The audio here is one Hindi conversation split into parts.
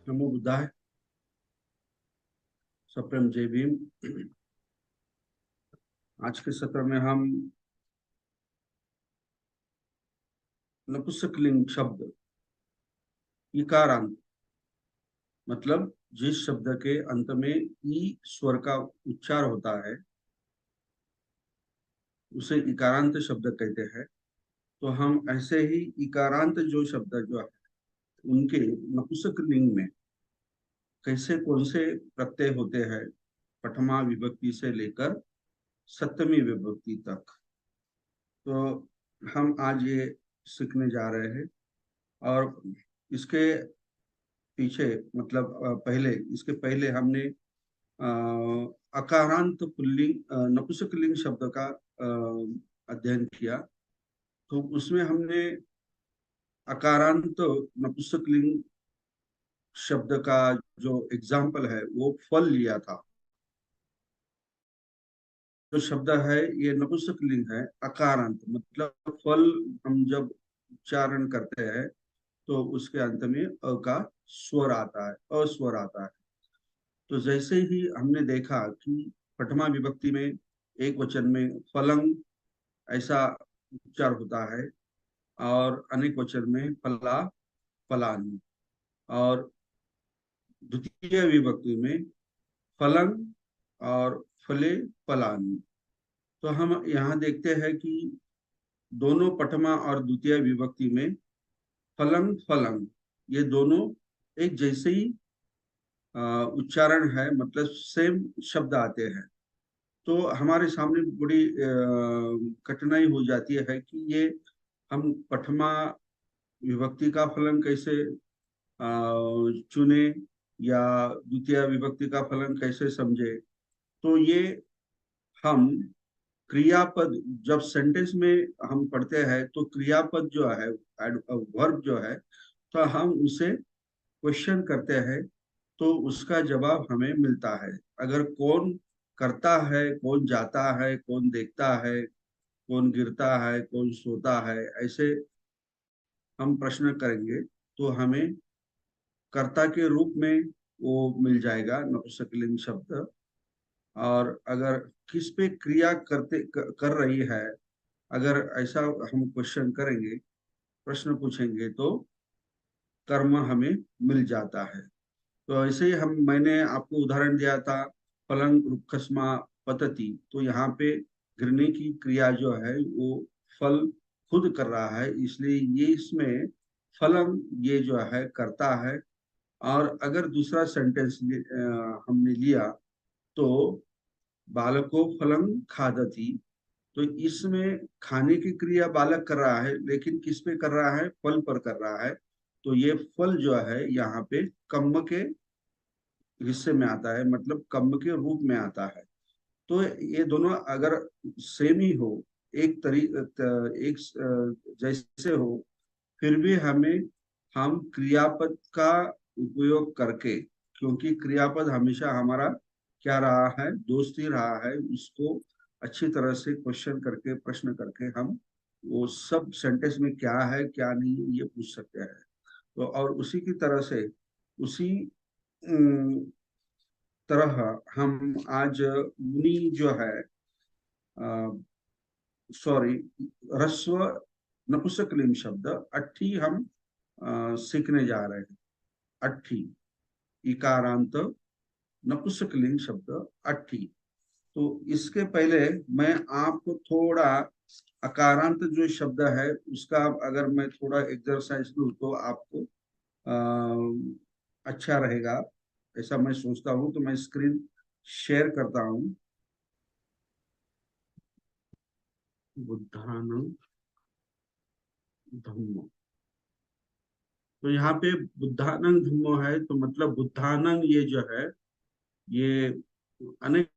नमो बुद्धाय। सप्रेम जय भीम। आज के सत्र में हम नपुंसकलिंग शब्द इकारांत, मतलब जिस शब्द के अंत में ई स्वर का उच्चार होता है उसे इकारांत शब्द कहते हैं। तो हम ऐसे ही इकारांत जो शब्द जो है उनके नपुंसकलिंग में कैसे कौन से प्रत्यय होते हैं, प्रथमा विभक्ति से लेकर सप्तमी विभक्ति तक, तो हम आज ये सीखने जा रहे हैं। और इसके पीछे मतलब पहले इसके पहले हमने अकारांत पुल्लिंग नपुंसकलिंग शब्द का अध्ययन किया। तो उसमें हमने अकारांत नपुंसकलिंग शब्द का जो एग्जाम्पल है वो फल लिया था। जो शब्द है ये नपुंसकलिंग है, अकारांत मतलब फल। हम जब उच्चारण करते हैं तो उसके अंत में अ का स्वर आता है, अस्वर आता है। तो जैसे ही हमने देखा कि प्रथमा विभक्ति में एक वचन में फलंग ऐसा उच्चार होता है और अनेक वचन में फला फलानी, और द्वितीय विभक्ति में फलंग और फले फलानी। तो हम यहाँ देखते हैं कि दोनों प्रथमा और द्वितीय विभक्ति में फलंग फलंग ये दोनों एक जैसे ही उच्चारण है, मतलब सेम शब्द आते हैं। तो हमारे सामने बड़ी कठिनाई हो जाती है कि ये हम प्रथमा विभक्ति का फलन कैसे चुने या द्वितीय विभक्ति का फलन कैसे समझे। तो ये हम क्रियापद जब सेंटेंस में हम पढ़ते हैं तो क्रियापद जो है, वर्ब जो है, तो हम उसे क्वेश्चन करते हैं तो उसका जवाब हमें मिलता है। अगर कौन करता है, कौन जाता है, कौन देखता है, कौन गिरता है, कौन सोता है, ऐसे हम प्रश्न करेंगे तो हमें कर्ता के रूप में वो मिल जाएगा नपुंसकलिंग शब्द। और अगर किस पे क्रिया कर रही है, अगर ऐसा हम क्वेश्चन करेंगे, प्रश्न पूछेंगे, तो कर्म हमें मिल जाता है। तो ऐसे ही मैंने आपको उदाहरण दिया था पलंग रुक्षस्मा पतति। तो यहाँ पे गिरने की क्रिया जो है वो फल खुद कर रहा है, इसलिए ये इसमें फलंग ये जो है करता है। और अगर दूसरा सेंटेंस हमने लिया तो बालको फलंग खादति। तो इसमें खाने की क्रिया बालक कर रहा है, लेकिन किस पे कर रहा है, फल पर कर रहा है। तो ये फल जो है यहाँ पे कम्म के हिस्से में आता है, मतलब कम्म के रूप में आता है। तो ये दोनों अगर सेम ही हो, एक जैसे हो, फिर भी हम क्रियापद का उपयोग करके, क्योंकि क्रियापद हमेशा हमारा क्या रहा है, दोस्त ही रहा है, उसको अच्छी तरह से क्वेश्चन करके, प्रश्न करके हम वो सब सेंटेंस में क्या है क्या नहीं ये पूछ सकते हैं। तो और उसी की तरह से, उसी तरह हम आज मुनि जो है, सॉरी, ह्रस्व नपुंसकलिंग शब्द अट्ठी हम सीखने जा रहे हैं। अट्ठी इकारांत नपुंसकलिंग शब्द अट्ठी। तो इसके पहले मैं आपको थोड़ा अकारांत जो शब्द है उसका अगर मैं थोड़ा एक्सरसाइज दूं तो आपको अच्छा रहेगा, ऐसा मैं सोचता हूँ। तो मैं स्क्रीन शेयर करता हूँ। बुद्धानं धम्मो। तो यहाँ पे बुद्धानं धम्मो है, तो मतलब बुद्धानं ये जो है ये अनेक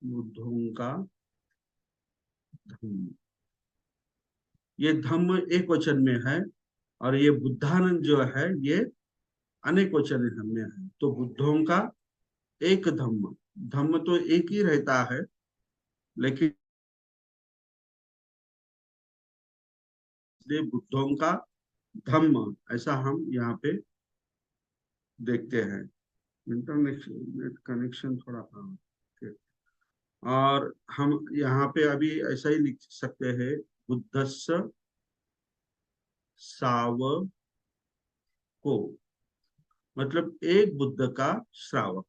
बुद्धों का धम्म। ये धम्म एक वचन में है और ये बुद्धानंद जो है ये अनेक वचन में है। तो बुद्धों का एक धम्म, धम्म तो एक ही रहता है, लेकिन बुद्धों का धम्म, ऐसा हम यहाँ पे देखते हैं। इंटरनेट नेट कनेक्शन थोड़ा, हाँ ठीक। और हम यहाँ पे अभी ऐसा ही लिख सकते हैं, बुद्धस्स सावको, मतलब एक बुद्ध का श्रावक।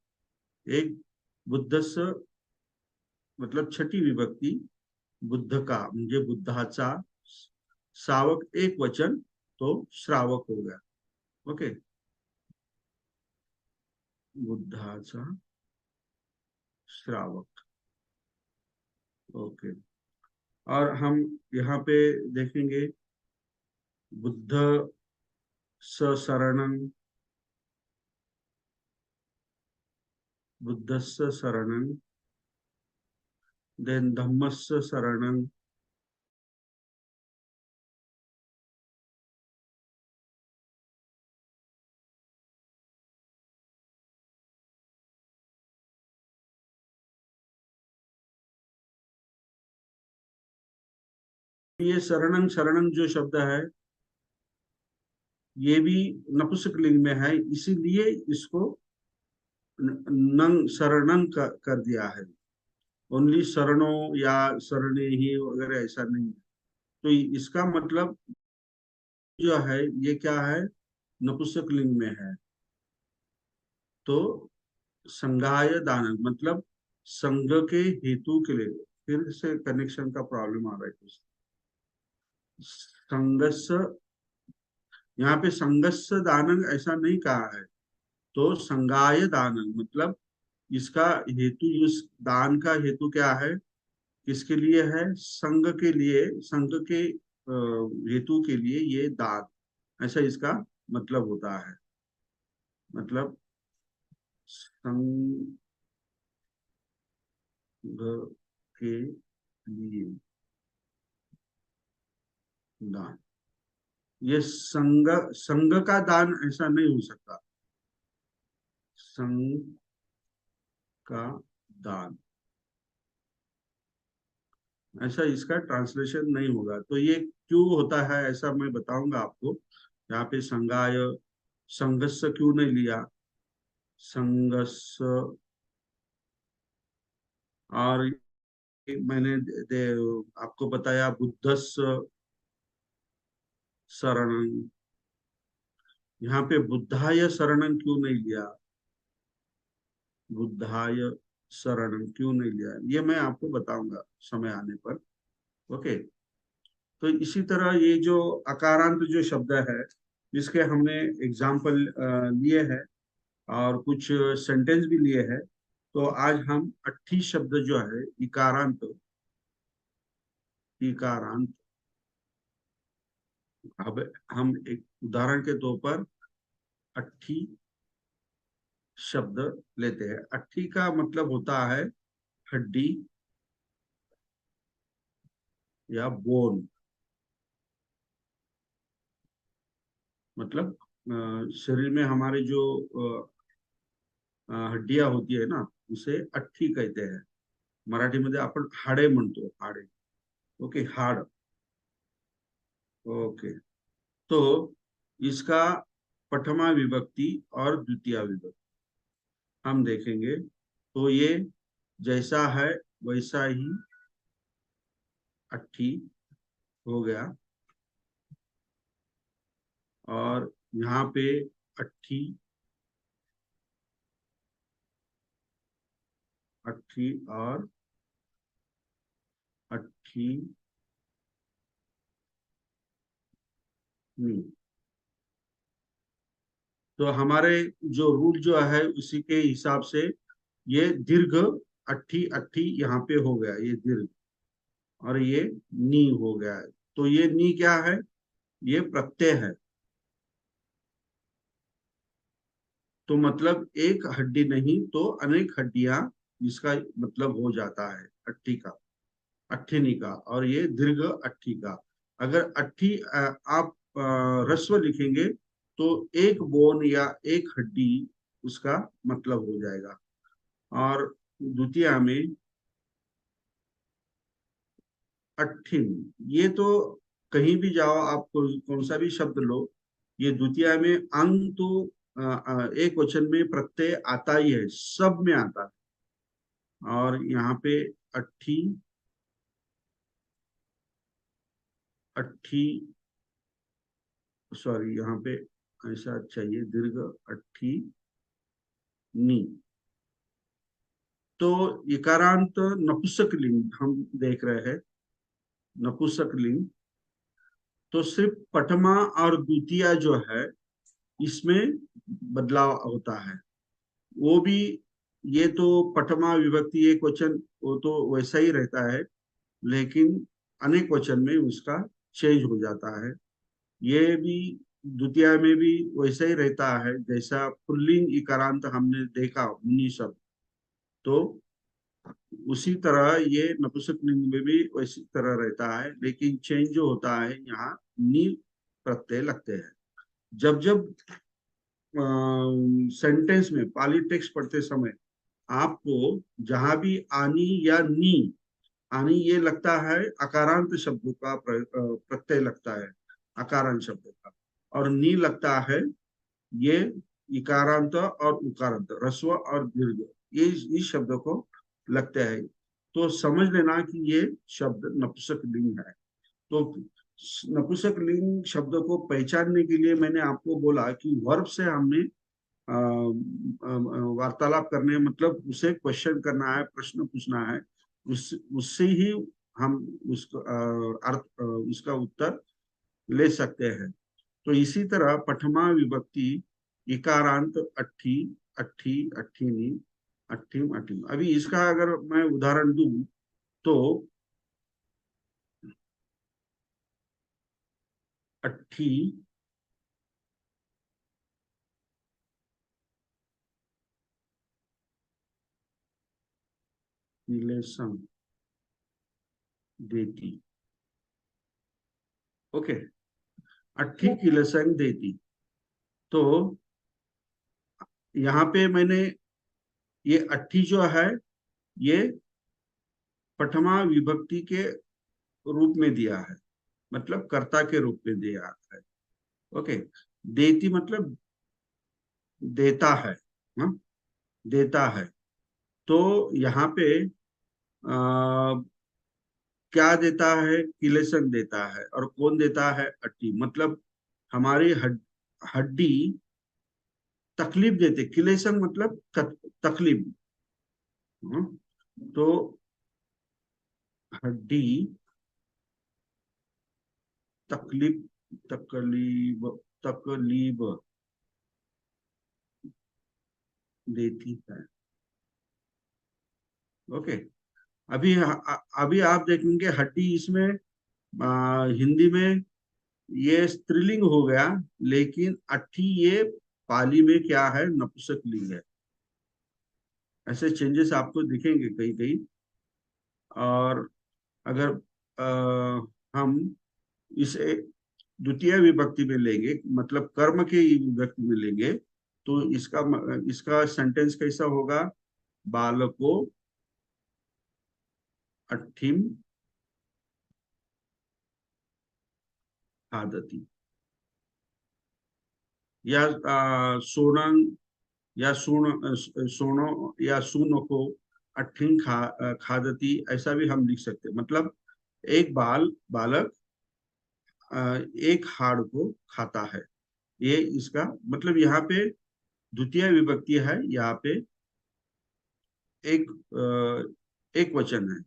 एक बुद्धस्स मतलब छठी विभक्ति, बुद्ध का म्हणजे बुद्धाचा, श्रावक एक वचन, तो श्रावक हो गया। ओके, बुद्धाचा श्रावक। ओके, और हम यहाँ पे देखेंगे, बुद्ध स शरणं, बुद्धस्स शरणं, देन धम्मस्स शरणं, ये शरणं शरणं जो शब्द है, ये भी नपुंसकलिंग में है, इसीलिए इसको नंग शरणं कर दिया है। ओनली शरणो या शरणे ही वगैरह ऐसा नहीं है। तो इसका मतलब जो है, ये क्या है, नपुंसकलिंग में है। तो संघाय दान मतलब संघ के हेतु के लिए, फिर से कनेक्शन का प्रॉब्लम आ रहा है कुछ। संघर्ष, यहाँ पे संघर्ष दानंग ऐसा नहीं कहा है, तो संगाय दानंग मतलब इसका हेतु, इस दान का हेतु क्या है, किसके लिए है, संघ के लिए, संघ के हेतु के लिए ये दान, ऐसा इसका मतलब होता है। मतलब संघ के लिए दान, ये संघ, संघ का दान ऐसा नहीं हो सकता, संघ का दान ऐसा इसका ट्रांसलेशन नहीं होगा। तो ये क्यों होता है ऐसा मैं बताऊंगा आपको। यहाँ पे संगाय, संघर्ष क्यों नहीं लिया, संघर्ष। और मैंने आपको बताया बुद्धस्स शरणं, यहाँ पे बुद्धाय शरणं क्यों नहीं लिया, बुद्धाय शरणं क्यों नहीं लिया, ये मैं आपको बताऊंगा समय आने पर। ओके, तो इसी तरह ये जो अकारांत जो शब्द है, इसके हमने एग्जाम्पल लिए हैं और कुछ सेंटेंस भी लिए हैं। तो आज हम अट्ठी शब्द जो है, इकारांत, इकारांत, अब हम एक उदाहरण के तौर पर अट्ठी शब्द लेते हैं। अट्ठी का मतलब होता है हड्डी या बोन, मतलब शरीर में हमारे जो हड्डियां होती है ना, उसे अट्ठी कहते हैं। मराठीमध्ये आपण हाडे म्हणतो, हाडे। ओके, हाड। ओके, तो इसका प्रथमा विभक्ति और द्वितीय विभक्ति हम देखेंगे। तो ये जैसा है वैसा ही अट्ठी हो गया, और यहाँ पे अट्ठी, अट्ठी और अट्ठी नहीं। तो हमारे जो रूल जो है उसी के हिसाब से ये दीर्घ अट्ठी, अट्ठी यहाँ पे हो गया ये दीर्घ, और ये नी हो गया है। तो ये नी क्या है, ये प्रत्यय है। तो मतलब एक हड्डी नहीं तो अनेक हड्डियां, इसका मतलब हो जाता है अट्ठी का, अट्ठिनी का, और ये दीर्घ अट्ठी का। अगर अट्ठी आप ह्रस्व लिखेंगे तो एक बोन या एक हड्डी उसका मतलब हो जाएगा। और द्वितीय में अट्ठिन, ये तो कहीं भी जाओ, आप कौन सा भी शब्द लो, ये द्वितीय में अंग तो एक वचन में प्रत्यय आता ही है, सब में आता है। और यहाँ पे अट्ठी, अट्ठी, सॉरी यहाँ पे ऐसा चाहिए दीर्घ, अट्ठी नी। तो इकारांत नपुंसक लिंग हम देख रहे हैं, नपुंसक लिंग। तो सिर्फ प्रथमा और द्वितीय जो है इसमें बदलाव होता है। वो भी, ये तो प्रथमा विभक्ति एक वचन, वो तो वैसा ही रहता है, लेकिन अनेक वचन में उसका चेंज हो जाता है। ये भी द्वितीय में भी वैसा ही रहता है, जैसा पुल्लिंग इकारांत हमने देखा उन्हीं शब्द, तो उसी तरह ये नपुंसक लिंग में भी वैसी तरह रहता है, लेकिन चेंज जो होता है यहाँ नी प्रत्यय लगते हैं। जब जब सेंटेंस में पाली टेक्स्ट पढ़ते समय आपको जहां भी आनी या नी, आनी ये लगता है अकारांत शब्दों का प्रत्यय लगता है, अकारांत शब्द का, और नी लगता है ये इकारांत और उकारांत, ह्रस्व और दीर्घ, ये इस शब्द को लगते हैं। तो समझ लेना कि ये शब्द नपुंसक लिंग है। तो नपुंसक लिंग शब्द को पहचानने के लिए मैंने आपको बोला कि वर्ब से हमने वार्तालाप करने, मतलब उसे क्वेश्चन करना है, प्रश्न पूछना है, उससे ही हम उसका अर्थ, उसका उत्तर ले सकते हैं। तो इसी तरह प्रथमा विभक्ति इकारांत अट्ठी, अट्ठी, अट्ठीनी, अट्ठीम, अट्ठीम। अभी इसका अगर मैं उदाहरण दूं तो अट्ठी रिलेशन देती, ओके, अट्ठी की लेसन देती। तो यहाँ पे मैंने ये अट्ठी जो है ये प्रथमा विभक्ति के रूप में दिया है, मतलब कर्ता के रूप में दिया है, ओके। देती मतलब देता है, हाँ? देता है। तो यहाँ पे क्या देता है, किलेसन देता है, और कौन देता है, अट्टी, मतलब हमारी हड्डी तकलीफ देते, किलेसन मतलब तकलीफ, हाँ? तो हड्डी तकलीफ, तकलीफ, तकलीफ देती है, ओके। अभी अभी आप देखेंगे हड्डी इसमें हिंदी में ये स्त्रीलिंग हो गया, लेकिन अट्ठी ये पाली में क्या है, नपुंसक लिंग है। ऐसे चेंजेस आपको दिखेंगे कहीं कहीं। और अगर हम इसे द्वितीय विभक्ति में लेंगे, मतलब कर्म के विभक्ति में लेंगे, तो इसका सेंटेंस कैसा होगा, बालको अट्ठिम खादती, या सोनंग, या सोनो या सुनो को अट्ठिन खादती, ऐसा भी हम लिख सकते हैं। मतलब एक बालक एक हाड़ को खाता है, ये इसका मतलब। यहाँ पे द्वितीय विभक्ति है, यहाँ पे एक एक वचन है,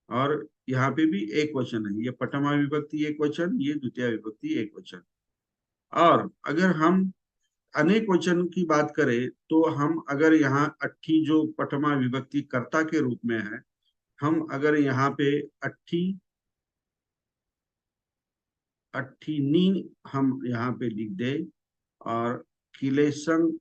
और यहाँ पे भी एक वचन है। ये प्रथमा विभक्ति एक वचन, ये द्वितीय विभक्ति एक वचन। और अगर हम अनेक वचन की बात करें, तो हम अगर यहाँ अट्ठी जो प्रथमा विभक्ति कर्ता के रूप में है, हम अगर यहाँ पे अट्ठी, अट्ठीनी हम यहाँ पे लिख दे, और किलेसन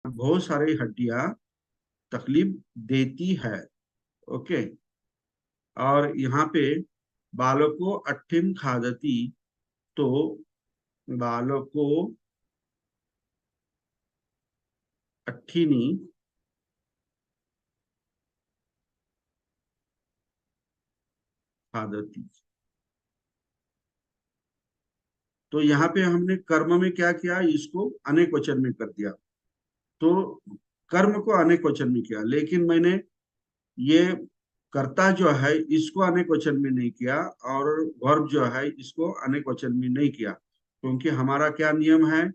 बहुत सारी हड्डियां तकलीफ देती है, ओके। और यहाँ पे बालको अट्ठिन खादती, तो बालको अट्ठिनी खादती। तो यहाँ पे हमने कर्म में क्या किया, इसको अनेक वचन में कर दिया। तो कर्म को अनेक वचन में किया, लेकिन मैंने ये कर्ता जो है इसको अनेक वचन में नहीं किया, और वर्ब जो है इसको अनेक वचन में नहीं किया, क्योंकि हमारा क्या नियम है,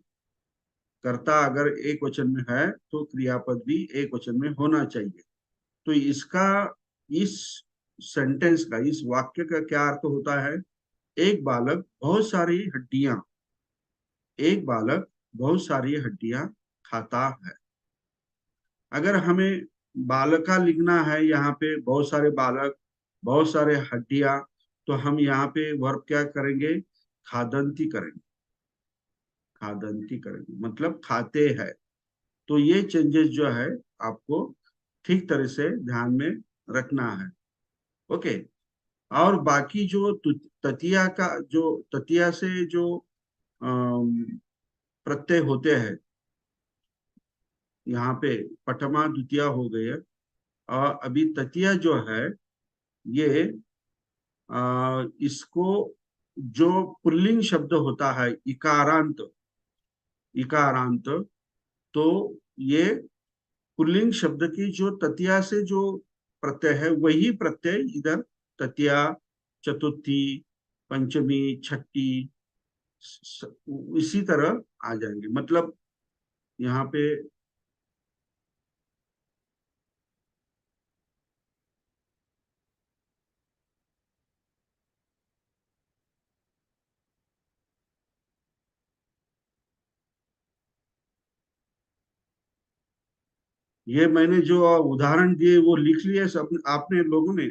कर्ता अगर एक वचन में है तो क्रियापद भी एक वचन में होना चाहिए। तो इसका, इस सेंटेंस का, इस वाक्य का क्या अर्थ होता है, एक बालक बहुत सारी हड्डियां, एक बालक बहुत सारी हड्डियां खाता है। अगर हमें बालका लिखना है, यहाँ पे बहुत सारे बालक, बहुत सारे हड्डियां, तो हम यहाँ पे वर्ब क्या करेंगे, खादंती करेंगे, खादंती करेंगे, मतलब खाते हैं। तो ये चेंजेस जो है आपको ठीक तरह से ध्यान में रखना है। ओके। और बाकी जो ततिया का, जो ततिया से जो प्रत्यय होते हैं, यहाँ पे पठमा द्वितीया हो गए, और अभी ततिया जो है ये इसको, जो पुल्लिंग शब्द होता है इकारांत, इकारांत, तो ये पुल्लिंग शब्द की जो ततिया से जो प्रत्यय है वही प्रत्यय इधर ततिया, चतुर्थी, पंचमी, छठी, इसी तरह आ जाएंगे। मतलब यहाँ पे ये मैंने जो उदाहरण दिए वो लिख लिए सब आपने लोगों ने।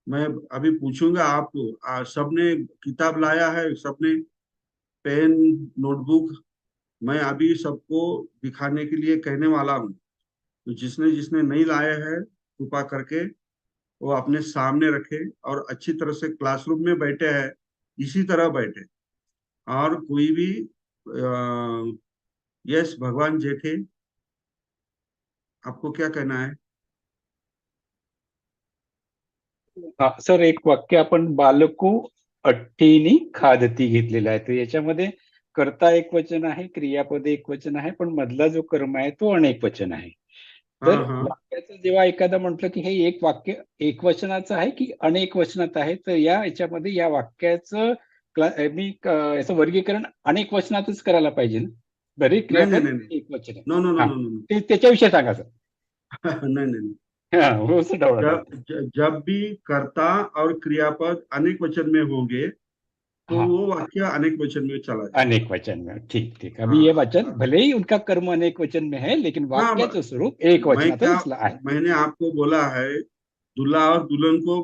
मैं अभी पूछूंगा आपको, सबने किताब लाया है, सबने पेन, नोटबुक, मैं अभी सबको दिखाने के लिए कहने वाला हूँ। तो जिसने जिसने नहीं लाया है कृपा करके वो अपने सामने रखे, और अच्छी तरह से क्लासरूम में बैठे हैं इसी तरह बैठे, और कोई भी यस भगवान जेठे, आपको क्या कहना है। हा सर, एक वाक्य आपण बालको अट्टीनी खादती घेतलेलं आहे. तर याच्यामध्ये कर्ता एक वचन आहे, क्रियापद एक वचन आहे, पण मधला जो कर्म आहे तो अनेक वचन आहे. तर हाँ हाँ, वाक्याचं जेव्हा एखादा म्हटलं की हे एक वाक्य एक वचनाचं आहे की अनेक वचनात आहे, तर याच्यामध्ये या वाक्याचं मी याचं वर्गीकरण अनेक वचनातच करायला पाहिजे ना. बरे नहीं नहीं क्रियापद नहीं नहीं, एक वचन आहे. नो नो नो हा, नो नो नो, ते त्याच्याविषयी सांगा सर. नहीं नहीं नहीं। हा, हो सर, डाऊट जब आला. जब भी कर्ता और क्रियापद अनेक वचन में होंगे तो हाँ, वो वाक्य अनेक वचन में चला जाएगा। अनेक वचन में. ठीक ठीक. अभी ये वचन हाँ भले ही उनका कर्म अनेक वचन में है, लेकिन हाँ, वाक्याचं स्वरूप एक मैं क्या, वचनातच आहे. मैंने आपको बोला है दूल्हा और दुल्हन को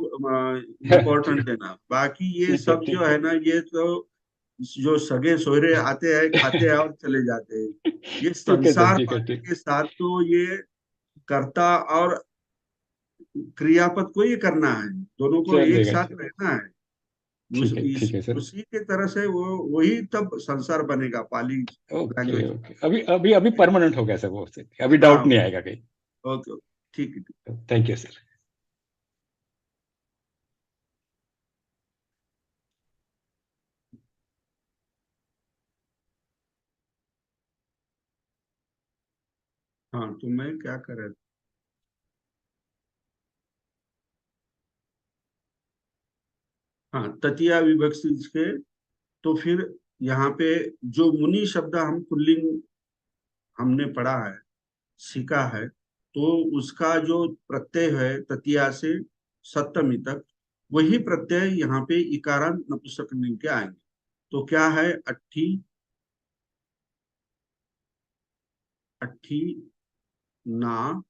इम्पोर्टेंट ठीक देना, बाकी ये ठीक है, सब जो ठीक है है. ना, ये तो जो सगे सोहरे आते हैं, खाते हैं और चले जाते हैं। ये ठीक है सर, संसार ठीक है, पाने ठीक. के साथ तो ये कर्ता और क्रियापद को ये करना है, दोनों को एक चलेगा, साथ चलेगा. रहना है। ठीक है सर. उसी के तरह से वो, वही तब संसार बनेगा, पाली ओके लैंग्वेज। ओके. अभी अभी अभी परमानेंट हो गया सर वो. अभी डाउट हाँ, नहीं आएगा कहीं. ओके ओके, ठीक है। Thank you sir. हाँ, तो मैं क्या कर रहा था, हाँ ततिया विभक्ति के, तो फिर यहाँ पे जो मुनि शब्द हम पुल्लिंग हमने पढ़ा है, सीखा है, तो उसका जो प्रत्यय है ततिया से सप्तमी तक, वही प्रत्यय यहाँ पे इकारांत नपुंसकलिंग के आएंगे। तो क्या है, अट्ठी, अट्ठी ना,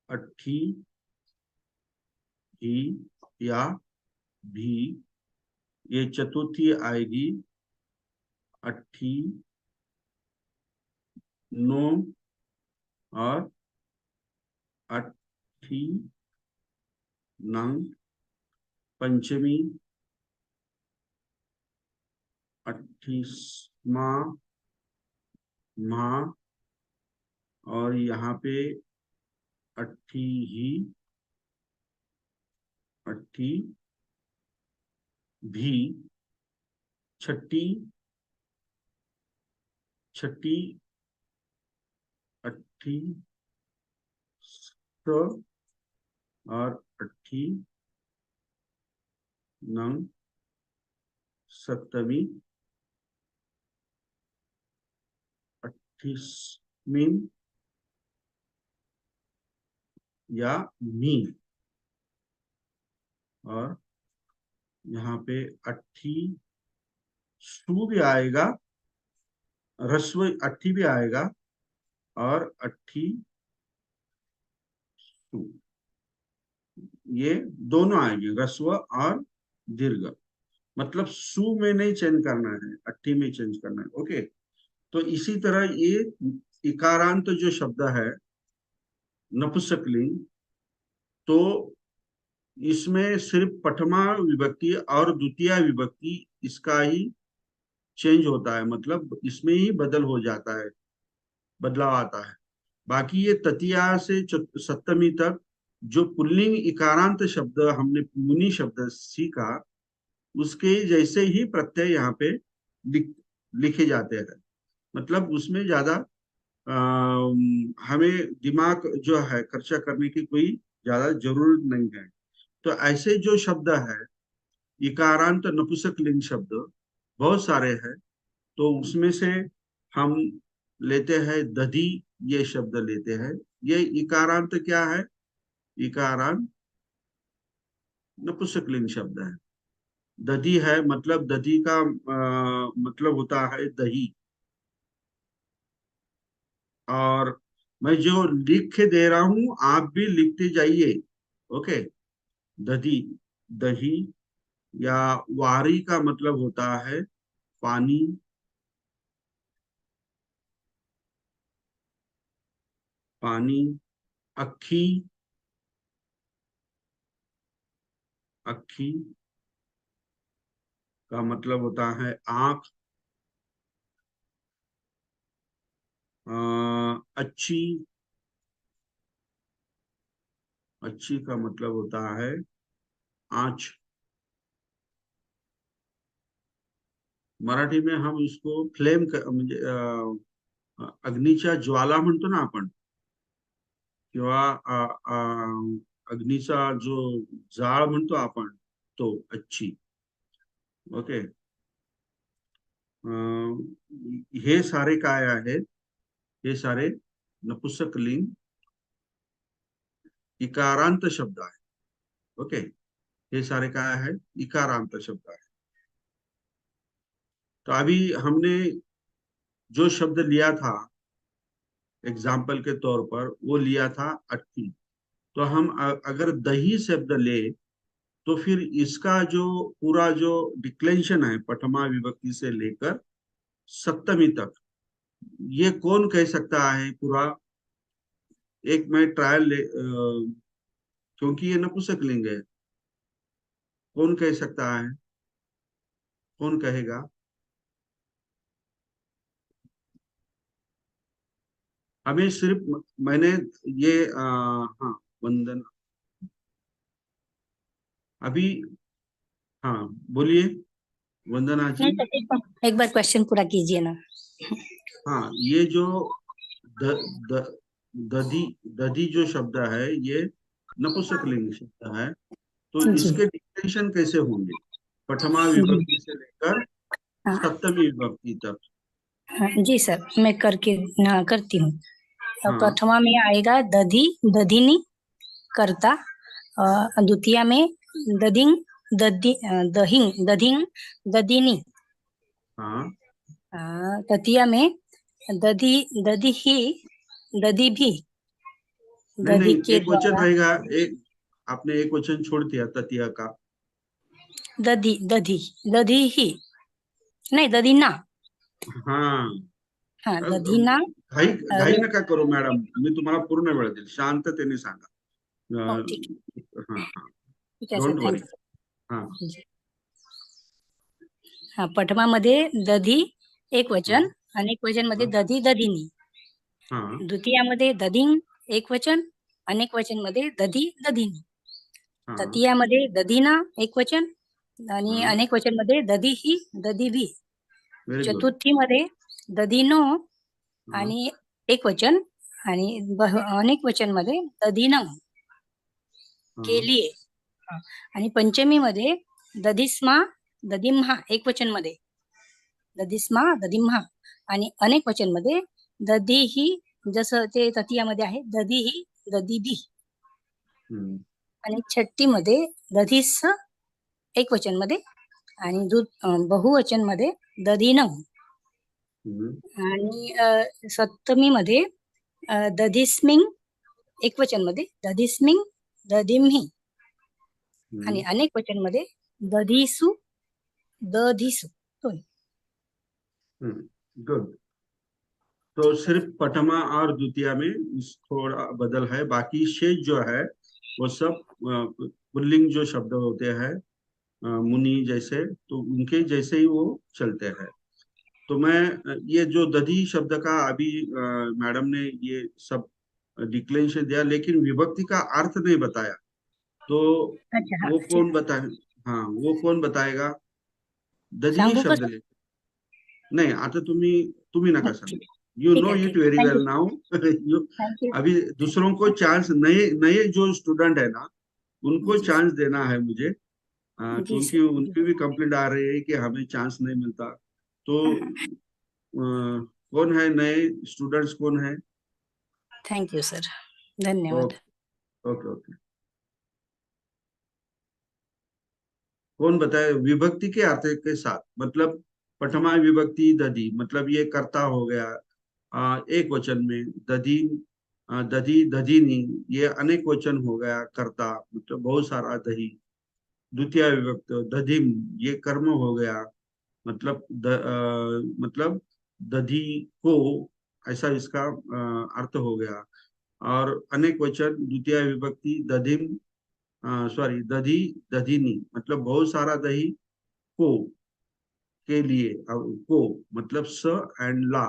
अट्ठी ही, या भी, ये चतुर्थी आएगी, अट्ठी, नो, और अट्ठी नंग पंचमी अट्ठीसवा माह और यहाँ पे अट्ठी ही अट्ठी भी छठी छठी अट्ठी स और अट्ठी नंग सप्तमी अट्ठीसवीं या मी और यहाँ पे अट्ठी सु भी आएगा, रस्व अट्ठी भी आएगा और अट्ठी सु, ये दोनों आएंगे, रस्व और दीर्घ। मतलब सु में नहीं चेंज करना है, अट्ठी में चेंज करना है। ओके, तो इसी तरह ये इकारांत जो शब्द है नपुंसकलिंग, तो इसमें सिर्फ प्रथमा विभक्ति और द्वितीय विभक्ति इसका ही चेंज होता है, मतलब इसमें ही बदल हो जाता है, बदलाव आता है। बाकी ये तृतीया से सप्तमी तक जो पुल्लिंग इकारांत शब्द हमने मुनि शब्द सीखा, उसके जैसे ही प्रत्यय यहाँ पे लिखे जाते हैं। मतलब उसमें ज्यादा हमें दिमाग जो है खर्चा करने की कोई ज्यादा जरूरत नहीं है। तो ऐसे जो शब्द है इकारांत नपुंसकलिंग शब्द बहुत सारे हैं, तो उसमें से हम लेते हैं दधि, ये शब्द लेते हैं। ये इकारांत क्या है? इकारांत नपुंसकलिंग शब्द है। दधि है, मतलब दधि का मतलब होता है दही। और मैं जो लिख के दे रहा हूं आप भी लिखते जाइए। ओके, दधी, दही या वारी का मतलब होता है पानी, पानी। अक्खी, अक्खी का मतलब होता है आंख। अच्छी, अच्छी का मतलब होता है आंच। मराठी में हम इसको फ्लेम म्हणजे अग्नीच्या ज्वाला म्हणतो ना आपण, किंवा अग्नीचा जो जाळ म्हणतो आपण, तो अच्छी। ओके, हे सारे काय आहेत? हे सारे नपुंसकलिंग इकारांत शब्द आहे। ओके, हे सारे काय है? इकारांत शब्द है। तो अभी हमने जो शब्द लिया था एग्जाम्पल के तौर पर, वो लिया था अट्ठी। तो हम अगर दही शब्द ले, तो फिर इसका जो पूरा जो डिक्लेंशन है प्रथमा विभक्ति से लेकर सप्तमी तक, ये कौन कह सकता है पूरा? एक मैं ट्रायल ले, क्योंकि ये नपुंसकलिंग है, कौन कह सकता है? कौन कहेगा? हमें सिर्फ मैंने ये हाँ, वंदन अभी, हाँ बोलिए वंदना जी। नहीं सर, एक बार क्वेश्चन पूरा कीजिए ना। हाँ, ये जो द, द, दधी, दधी जो शब्द है ये नपुंसकलिंग शब्द है, तो जी इसके डिक्टेशन कैसे होंगे प्रथमा जी। विभक्ति से लेकर हाँ सप्तमी विभक्ति तक? हाँ जी सर, मैं करके करती हूँ। हाँ प्रथमा में आएगा दधी, दधिनी, कर्ता। द्वितीय में दधिंग, दहिंग, दधिंग, ददिनी। हाँ, तृतीय में दधि, दधि ही, दधि भी, नहीं दधि नहीं, के एक वचन द्वारा। रहेगा। एक आपने एक वचन छोड़ दिया तृतीया का। दधि, दधि, दधि ही, नहीं दधिना। हाँ, हा दधीना घाई घाई नका करू मॅडम, मी तुम्हाला पूर्ण वेळ देईल, शांततेने सांगा. हो ठीक हा हा, ठीक आहे सर, डोंट वरी. थँक्यू. हा हा प्रथमामध्ये दधी एक हा वचन, अनेक वचन मध्ये हा दधी दधिनी. हा द्वितीयामध्ये दधिंग एक वचन, अनेक वचन मध्ये दधी दधिनी. हा तृतीयामध्ये दधीना एक वचन आणि हा, अनेक वचन मध्ये दधीही दधीभी. Very good. चतुर्थीमध्ये दधीनो हा आणि एक वचन आणि अनेक वचन मध्ये दधीनं हा केलीये. हा. आणि पंचमीमध्ये दधिस्मा दधिम्हा एक वचन मध्ये दधिस्मा दधिम्हा आणि अनेक वचन मध्ये दधीही, जसं ते तृतीयामध्ये आहे दधीही दधीभी. हम्म, आणि छठ्ठीमध्ये दधिस एक वचन मध्ये आणि बहुवचन मध्ये दधीनं. हम्म, आणि सप्तमीमध्ये दधिस्मिंग एक वचन मध्ये दधिस्मिंग दधिम्ही आणि हम्म, अनेक वचन मध्ये दधीसु दधीसु. गुड. तो सिर्फ प्रथमा और द्वितीया में थोड़ा बदल है, बाकी शेष जो है वो सब पुल्लिंग जो शब्द होते हैं, मुनि जैसे, तो उनके जैसे ही वो चलते हैं. तो मैं ये जो दधी शब्द का अभी मैडम ने ये सब डिक्लेरेशन दिया, लेकिन विभक्ति का अर्थ नहीं बताया. तो अच्छा हा वो ठीक. कौन बताए? हाँ, वो कौन बताएगा? दधी सांगू का शब्द सर? ले. नाही, आता तुम्ही तुम्ही नका ठीक सांगू. यू ठीक नो आहे इट ठीक. Very thank you well now. You thank you. अभी दूसरों को चांस, नए नए जो स्टूडेंट है ना, उनको जी चांस देना है मुझे, जी क्योंकि सर. उनकी भी कंप्लेंट आ रही है कि हमें चांस नहीं मिलता. तो कौन है नए स्टूडेंट्स, कौन है? थँक्यू सर, धन्यवाद. Okay okay okay. कौन बताए विभक्ति के अर्थ के साथ, मतलब प्रथमा विभक्ति दधी, मतलब ये कर्ता हो गया एक वचन में. दधी दधी दधीनी, ये अनेक वचन हो गया कर्ता, मतलब बहुत सारा दही. द्वितीय विभक्त दधिम, ये कर्म हो गया, मतलब मतलब दधी को, ऐसा इसका अर्थ हो गया. और अनेक वचन द्वितीय विभक्ति दधिम, सॉरी दधी दधिनी, मतलब बहुत सारा दही को, के लिए, को मतलब स एंड ला,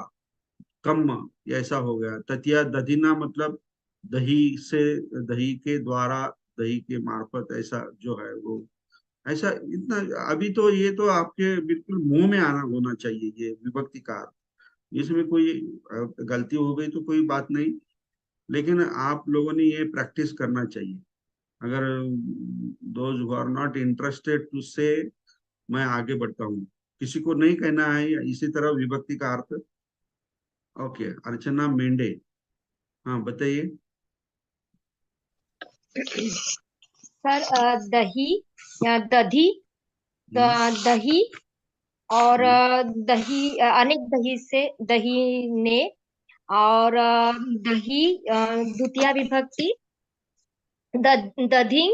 कम, ये ऐसा हो गया. तृतीया दधिना, मतलब दही से, दही के द्वारा, दही के मार्फत, ऐसा जो है वो, ऐसा. इतना अभी तो ये तो आपके बिल्कुल मुंह में आना होना चाहिए ये विभक्ति का अर्थ. इसमें कोई गलती हो गई तो कोई बात नहीं, लेकिन आप लोगों ने ये प्रैक्टिस करना चाहिए. अगर those who are not interested to say, मैं आगे बढ़ता हूँ. किसी को नहीं कहना है इसी तरह विभक्ति का अर्थ? ओके, अर्चना मेंढे, हाँ बताइए. सर दही दधी हम्म, दही और हम्म, दही अनेक दही से दही ने और दही द्वितीय विभक्ति दधी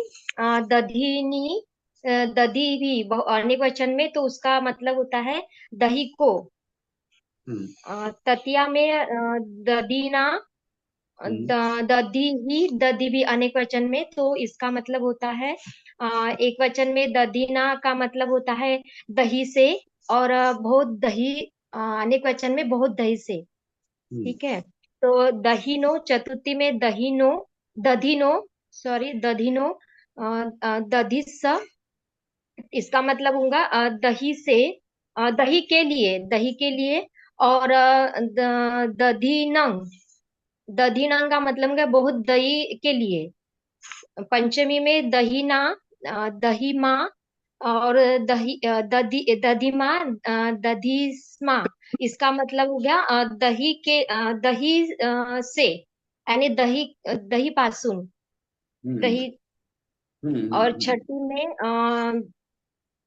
दधीनी दधी भी अनेक वचन में, तो उसका मतलब होता है दही को. हम्म, तृतीया में दधीना हम्म, दधी ही दधी भी अनेक वचन में, तो इसका मतलब होता है एक वचन में दधीना का मतलब होता है दही से, और बहुत दही अनेक वचन में बहुत दही से. हम्म, ठीक है. तो दहीनो चतुर्थी में दहीनो दधीनो, सॉरी दधीनो दधिस, इसका मतलब होगा दही से, दही के लिए. और दधीनंग, दधीनंग का मतलब है बहुत दही के लिए. पंचमी में दहीना दहीमा और दधीमा दधीस्मा, इसका मतलब हो गया दही के दही से, यानी दही दही पासून हम्म, दही. और हम्म, छठी में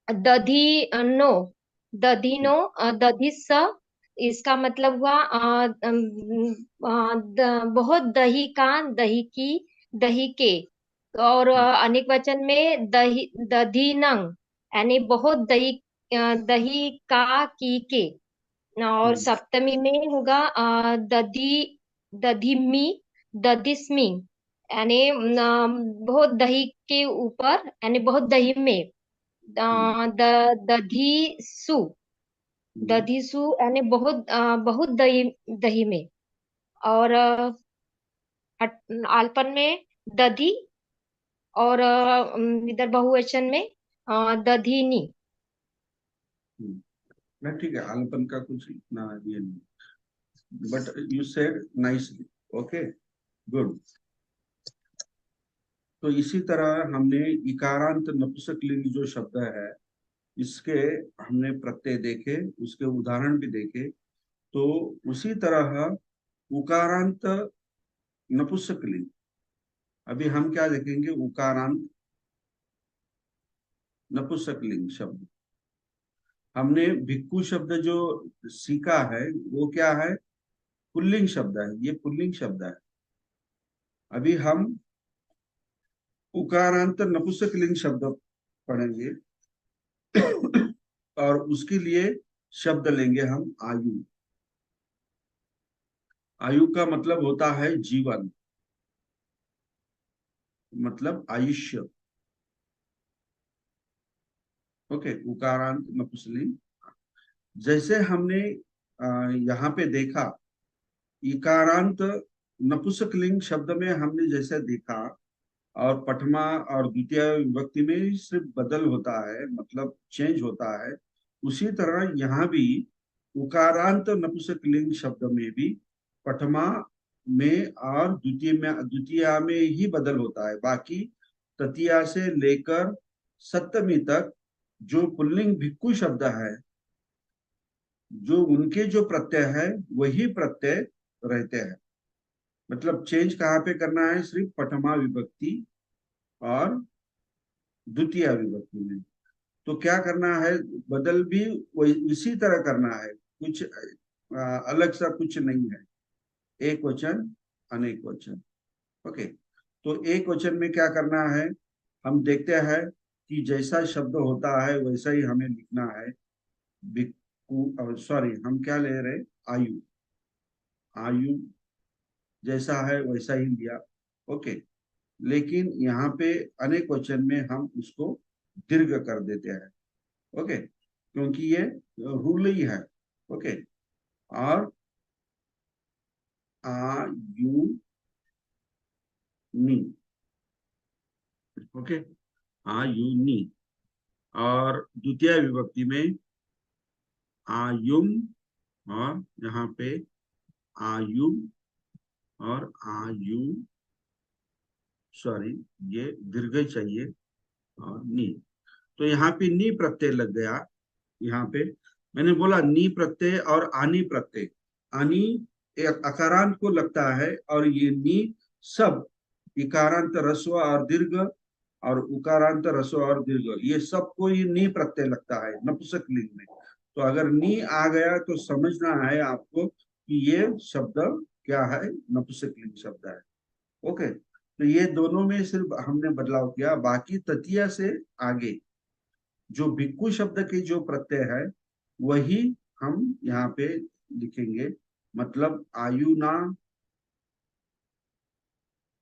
दधीनो दधीनो दधिस, इसका मतलब हुआ बहुत दही का, दही की, दही के. और अनेक वचन में दही दधीनंग, यानी बहुत दही दही का की के. और सप्तमी में होगा दधिमी, दधिस्मी, यानी बहुत दही के ऊपर, यानी बहुत दही में, दधीसु, दधीसु यानी बहुत बहुत दही, दही में। और आलपन में दधी, और इधर बहुवचन में दधीनी। मैं ठीक है, आलपन का कुछ इतना ये नहीं, but you said nicely, okay, good. तो इसी तरह हमने इकारांत नपुंसकलिंग जो शब्द है, इसके हमने प्रत्यय देखे, उसके उदाहरण भी देखे। तो उसी तरह उकारांत नपुंसकलिंग, अभी हम क्या देखेंगे, उकारांत नपुंसकलिंग शब्द। हमने भिक्खु शब्द जो सीखा है वो क्या है, पुल्लिंग शब्द है, ये पुल्लिंग शब्द है। अभी हम उकारांत नपुंसकलिंग शब्द पढ़ेंगे और उसके लिए शब्द लेंगे हम आयु। आयु का मतलब होता है जीवन, मतलब आयुष्य। ओके, उकारांत नपुंसकलिंग। जैसे हमने यहाँ पे देखा, इकारांत नपुंसकलिंग शब्द में हमने जैसे देखा, और प्रथमा और द्वितीय विभक्ति में सिर्फ बदल होता है, मतलब चेंज होता है। उसी तरह यहाँ भी उकारांत नपुंसकलिंग शब्द में भी प्रथमा में और द्वितीय में ही बदल होता है। बाकी तृतीया से लेकर सप्तमी तक जो पुल्लिंग भिक्खु शब्द है, जो उनके जो प्रत्यय है वही प्रत्यय रहते हैं। मतलब चेंज कहाँ पे करना है, सिर्फ प्रथमा विभक्ति और द्वितीय विभक्ति में। तो क्या करना है, बदल भी वही इसी तरह करना है, कुछ अलग सा कुछ नहीं है। एक वचन, अनेक वचन। ओके, तो एक वचन में क्या करना है, हम देखते हैं कि जैसा शब्द होता है वैसा ही हमें लिखना है। सॉरी, हम क्या ले रहे, आयु, आयु जैसा है वैसा ही लिया। ओके, लेकिन यहाँ पे अनेक वचन में हम उसको दीर्घ कर देते हैं। ओके, क्योंकि ये रूल ही है। ओके, और आयु नी। ओके, आयुनी। और द्वितीय विभक्ति में आयुम, और यहाँ पे आयु और आयु, सॉरी ये दीर्घ चाहिए, और नी। तो यहाँ पे नी प्रत्यय लग गया। यहाँ पे मैंने बोला नी प्रत्यय और आनी प्रत्यय। आनी एक अकारांत को लगता है, और ये नी सब इकारांत ह्रस्व और दीर्घ, और उकारांत ह्रस्व और दीर्घ, ये सबको ये नी प्रत्यय लगता है नपुंसकलिंग में। तो अगर नी आ गया तो समझना है आपको कि ये शब्द क्या है, नपुंसकलिंग शब्द है। ओके, तो ये दोनों में सिर्फ हमने बदलाव किया। बाकी तृतीय से आगे जो भिक्खु शब्द के जो प्रत्यय है वही हम यहाँ पे लिखेंगे। मतलब आयुना,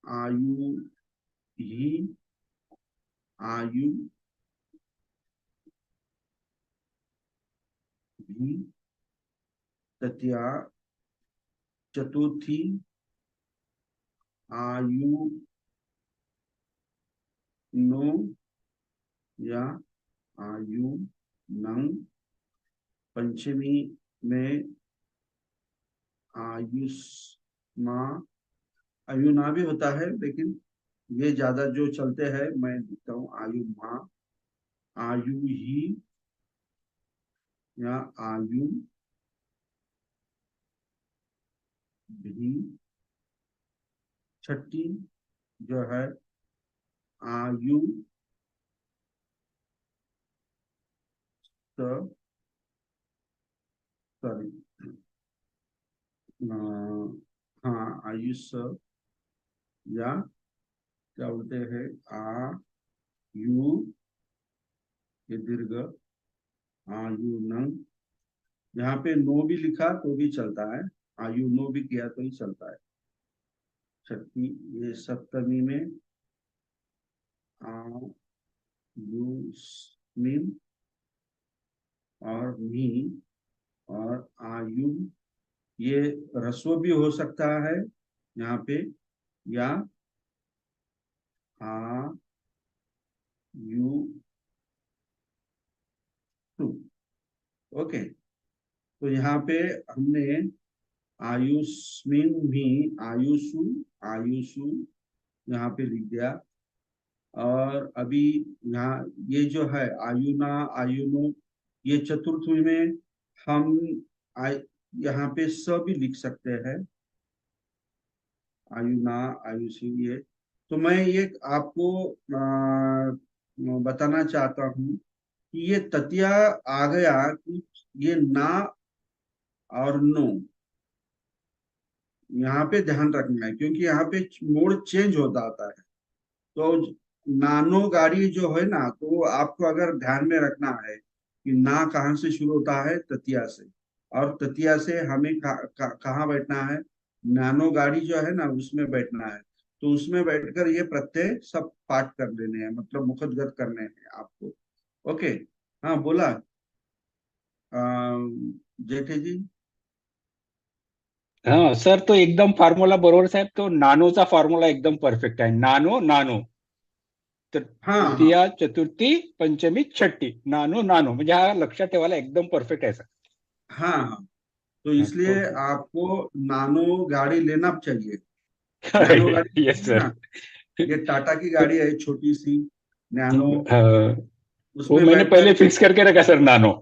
आयु ही, आयु भी, तृतीया, चतुर्थी आयु नो, या आयु नंग। पंचमी में आयुष्मा, आयुना भी होता है, लेकिन ये ज्यादा जो चलते हैं, मैं लिखता हूँ आयु माँ, आयु ही, या आयु भी। छठी जो है आयु सॉरी, हाँ आयुष, या क्या बोलते हैं, आ यु, ये दीर्घ, आयु नंग, यहाँ पे नो भी लिखा तो भी चलता है, आयु नो भी किया तो ही चलता है। छठी, ये सप्तमी में आयुष्मिन और मी और आयु, ये ह्रस्व भी हो सकता है यहाँ पे, या आयु टू। ओके, तो यहाँ पे हमने आयुष्मिन भी, आयुषु, आयुषु यहाँ पे लिख दिया। और अभी यहाँ ये जो है आयुना, आयुनो, ये चतुर्थी में हम यहाँ पे स भी लिख सकते हैं, आयुना, आयुषी। ये तो मैं ये आपको बताना चाहता हूँ कि ये ततिया आ गया कि ये ना और नो, यहाँ पे ध्यान रखना है, क्योंकि यहाँ पे मोड चेंज होता आता है। तो नानो गाड़ी जो है ना, तो आपको अगर ध्यान में रखना है कि ना कहाँ से शुरू होता है, ततिया से, और ततिया से हमें कहाँ बैठना है, नानो गाड़ी जो है ना उसमें बैठना है। तो उसमें बैठकर ये प्रत्यय सब पाठ कर लेने हैं, मतलब मुखदगत करने हैं आपको। ओके, हाँ बोला जेठे जी। हाँ सर, तो एकदम फॉर्म्युला बरोबर साहेब, तो नानोचा फॉर्म्युला एकदम परफेक्ट आहे, नानो नानो, तर हाँ हाँ तृतीया चतुर्थी पंचमी छठी, नानो नानो, म्हणजे हा लक्षात ठेवायला एकदम परफेक्ट आहे सर। हाँ हाँ, तो हाँ, इसलिए ओके। आपको नानो गाड़ी लेना चाहिए। नैनो गाड़ी यस है सर। ना, ये टाटा की तो गाड़ी है छोटी सी नैनो, वो उसमें मैंने बैठकर पहले फिक्स करके रखा सर, नानो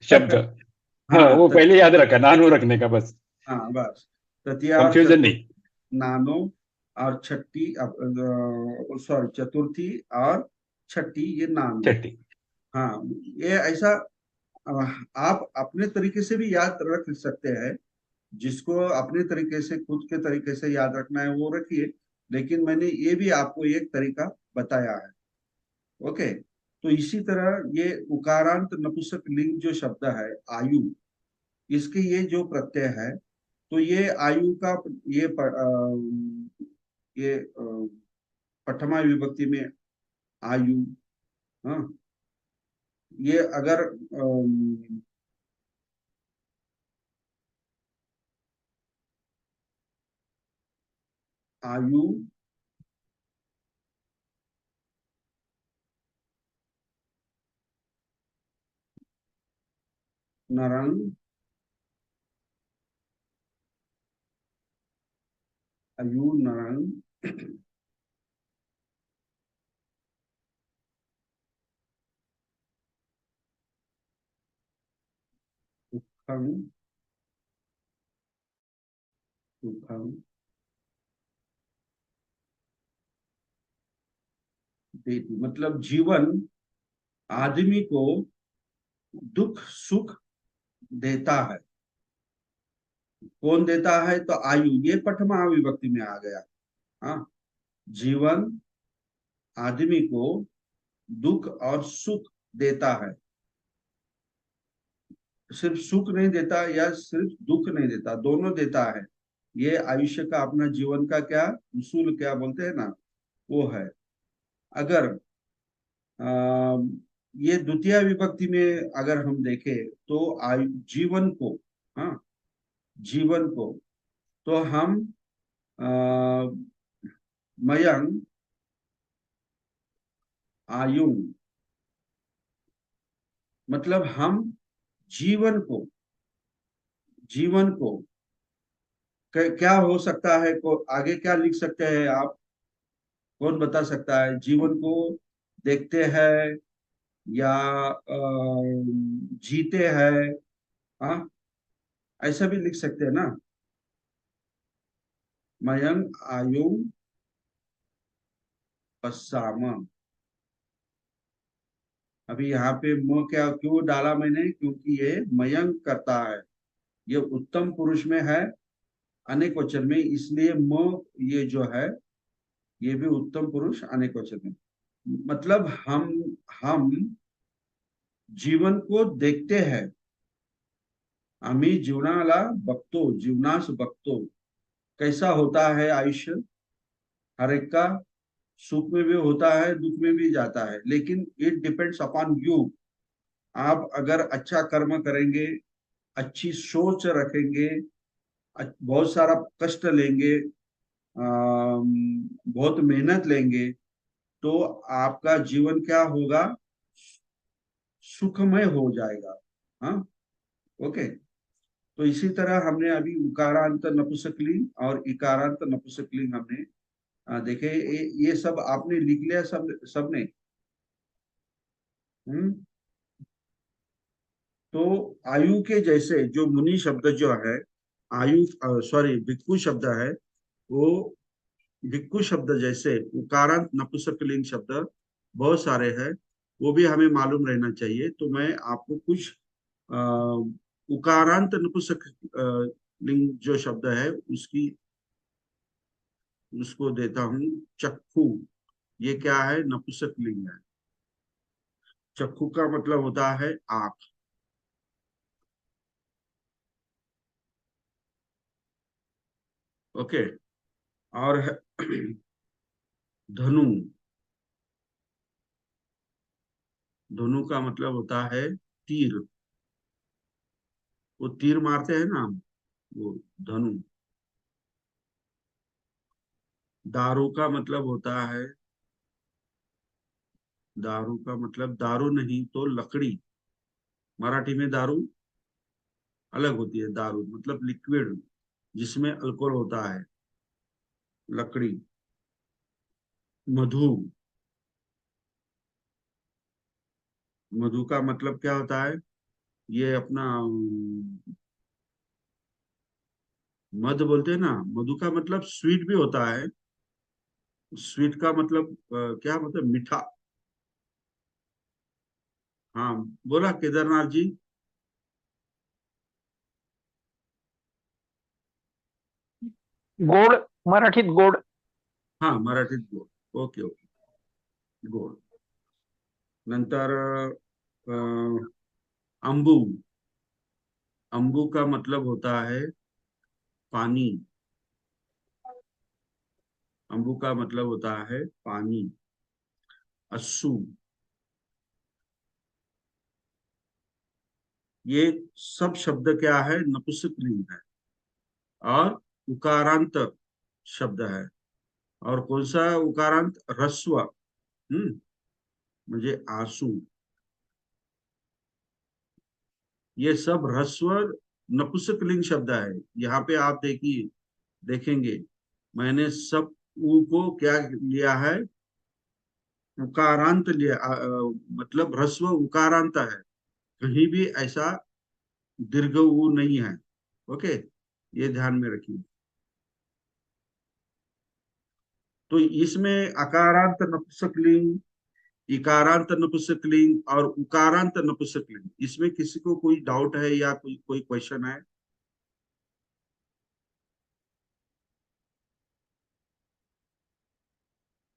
शब्द। हाँ, हाँ वो पहले ततिया, याद रखा, नानो रखने का बस, हाँ बस, ततिया और कंफ्यूजन नहीं। चतुर्थी नानो, और छठी, सॉरी चतुर्थी और छठी ये नानो। छठी। हाँ, ये ऐसा आप अपने तरीके से भी याद रख सकते हैं, जिसको अपने तरीके से, खुद के तरीके से याद रखना है वो रखिए, लेकिन मैंने ये भी आपको एक तरीका बताया है। ओके, तो इसी तरह ये उकारांत नपुंसक लिंग जो शब्द है आयु, इसके ये जो प्रत्यय है, तो ये आयु का ये प्रथमा विभक्ति में आयु। हाँ, ये अगर आयु नरंग, आयु नरंग, सुखम, सुखम देती, मतलब जीवन आदमी को दुख सुख देता है। कौन देता है, तो आयु, ये प्रथमा विभक्ति में आ गया। हाँ, जीवन आदमी को दुख और सुख देता है, सिर्फ सुख नहीं देता या सिर्फ दुख नहीं देता, दोनों देता है। ये आयुष्य का, अपना जीवन का क्या उसूल क्या बोलते हैं ना, वो है। अगर आ, ये द्वितीय विभक्ति में अगर हम देखें तो आयु जीवन को, हाँ जीवन को, तो हम मयंक आयु, मतलब हम जीवन को, जीवन को क्या हो सकता है, को आगे क्या लिख सकते हैं आप, कौन बता सकता है, जीवन को देखते हैं या जीते हैं, हाँ ऐसा भी लिख सकते हैं ना, मयंक आयु पश्चाम। अभी यहाँ पे म क्या क्यों डाला मैंने, क्योंकि ये मयंक करता है, ये उत्तम पुरुष में है अनेक वचन में, इसलिए म ये जो है ये भी उत्तम पुरुष अनेक वचन में, मतलब हम जीवन को देखते हैं, आम्ही जीवनाला बघतो, जीवनास बघतो। कैसा होता है आयुष्य? हर एक का सुख में भी होता है, दुख में भी जाता है, लेकिन इट डिपेंड्स अपॉन यू। आप अगर अच्छा कर्म करेंगे, अच्छी सोच रखेंगे, बहुत सारा कष्ट लेंगे, बहुत मेहनत लेंगे, तो आपका जीवन क्या होगा? सुखमय हो जाएगा। हाँ, ओके। तो इसी तरह हमने अभी उकारांत नपुंसकलिंग और इकारांत नपुंसकलिंग हमने देखे। ये सब आपने लिख लिया सब सबने? हम्म। तो आयु के जैसे जो मुनि शब्द जो है, आयु सॉरी भिक्खु शब्द है, वो भिक्खु शब्द जैसे उकारांत नपुंसकलिंग शब्द बहुत सारे हैं, वो भी हमें मालूम रहना चाहिए। तो मैं आपको कुछ अ, उकारांत नपुंसक लिंग जो शब्द है उसकी उसको देता हूँ। चक्षु, ये क्या है? नपुंसक लिंग है। चक्षु का मतलब होता है आंख। ओके। और है धनु। धनु का मतलब होता है तीर। वो तीर मारते हैं ना हम, वो धनु। दारू का मतलब होता है, दारू का मतलब दारू नहीं तो लकड़ी। मराठी में दारू अलग होती है। दारू मतलब लिक्विड जिसमें अल्कोहल होता है, लकड़ी। मधु, मधु का मतलब क्या होता है? ये अपना मध बोलते हैं ना, मधु का मतलब स्वीट भी होता है। स्वीट का मतलब क्या मतलब? मीठा। हाँ, बोला केदारनाथ जी। गोड, मराठीत गोड. हाँ, मराठीत गोड। ओके ओके, गोड। नंतर अंबू। अंबू का मतलब होता है पानी। अंबू का मतलब होता है पानी। अस्सू, ये सब शब्द क्या है? नपुंसकलिंग है और उकारांत शब्द है। और कौन सा उकारांत? ह्रस्व। म्हणजे आंसू। ये सब ह्रस्व नपुंसकलिंग शब्द है। यहाँ पे आप देखिए, देखेंगे मैंने सब ऊ को क्या लिया है? उकारांत लिया। मतलब ह्रस्व उकारांत है। कहीं भी ऐसा दीर्घ ऊ नहीं है। ओके, ये ध्यान में रखिए। तो इसमें अकारांत नपुंसकलिंग, इकारांत नपुंसकलिंग और उकारांत नपुंसकलिंग, इसमें किसी को कोई डाउट है या कोई कोई क्वेश्चन है?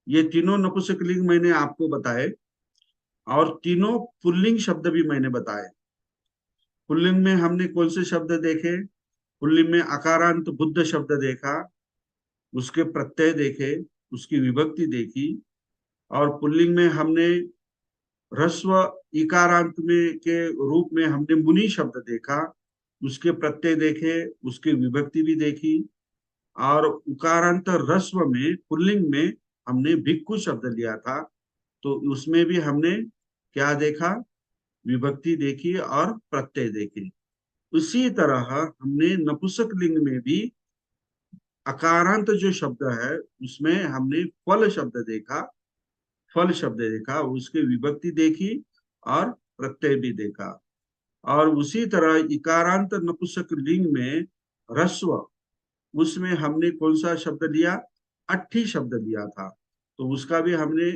ये तीनों नपुंसकलिंग मैंने आपको बताए, और तीनों पुल्लिंग शब्द भी मैंने बताए। पुल्लिंग में हमने कौन से शब्द देखे? पुल्लिंग में अकारांत बुद्ध शब्द देखा, उसके प्रत्यय देखे, उसकी विभक्ति देखी। और पुल्लिंग में हमने ह्रस्व इकारांत में के रूप में हमने मुनि शब्द देखा, उसके प्रत्यय देखे, उसकी विभक्ति भी देखी। और उकारांत ह्रस्व में पुल्लिंग में हमने भिक्खु शब्द लिया था, तो उसमें भी हमने क्या देखा? विभक्ति देखी और प्रत्यय देखे। उसी तरह हमने नपुंसक लिंग में भी अकारांत जो शब्द है उसमें हमने फल शब्द देखा, फल शब्द देखा, उसकी विभक्ति देखी और प्रत्यय भी देखा। और उसी तरह इकारांत नपुंसक लिंग में ह्रस्व, उसमें हमने कौन सा शब्द लिया? अट्ठी शब्द लिया था, तो उसका भी हमने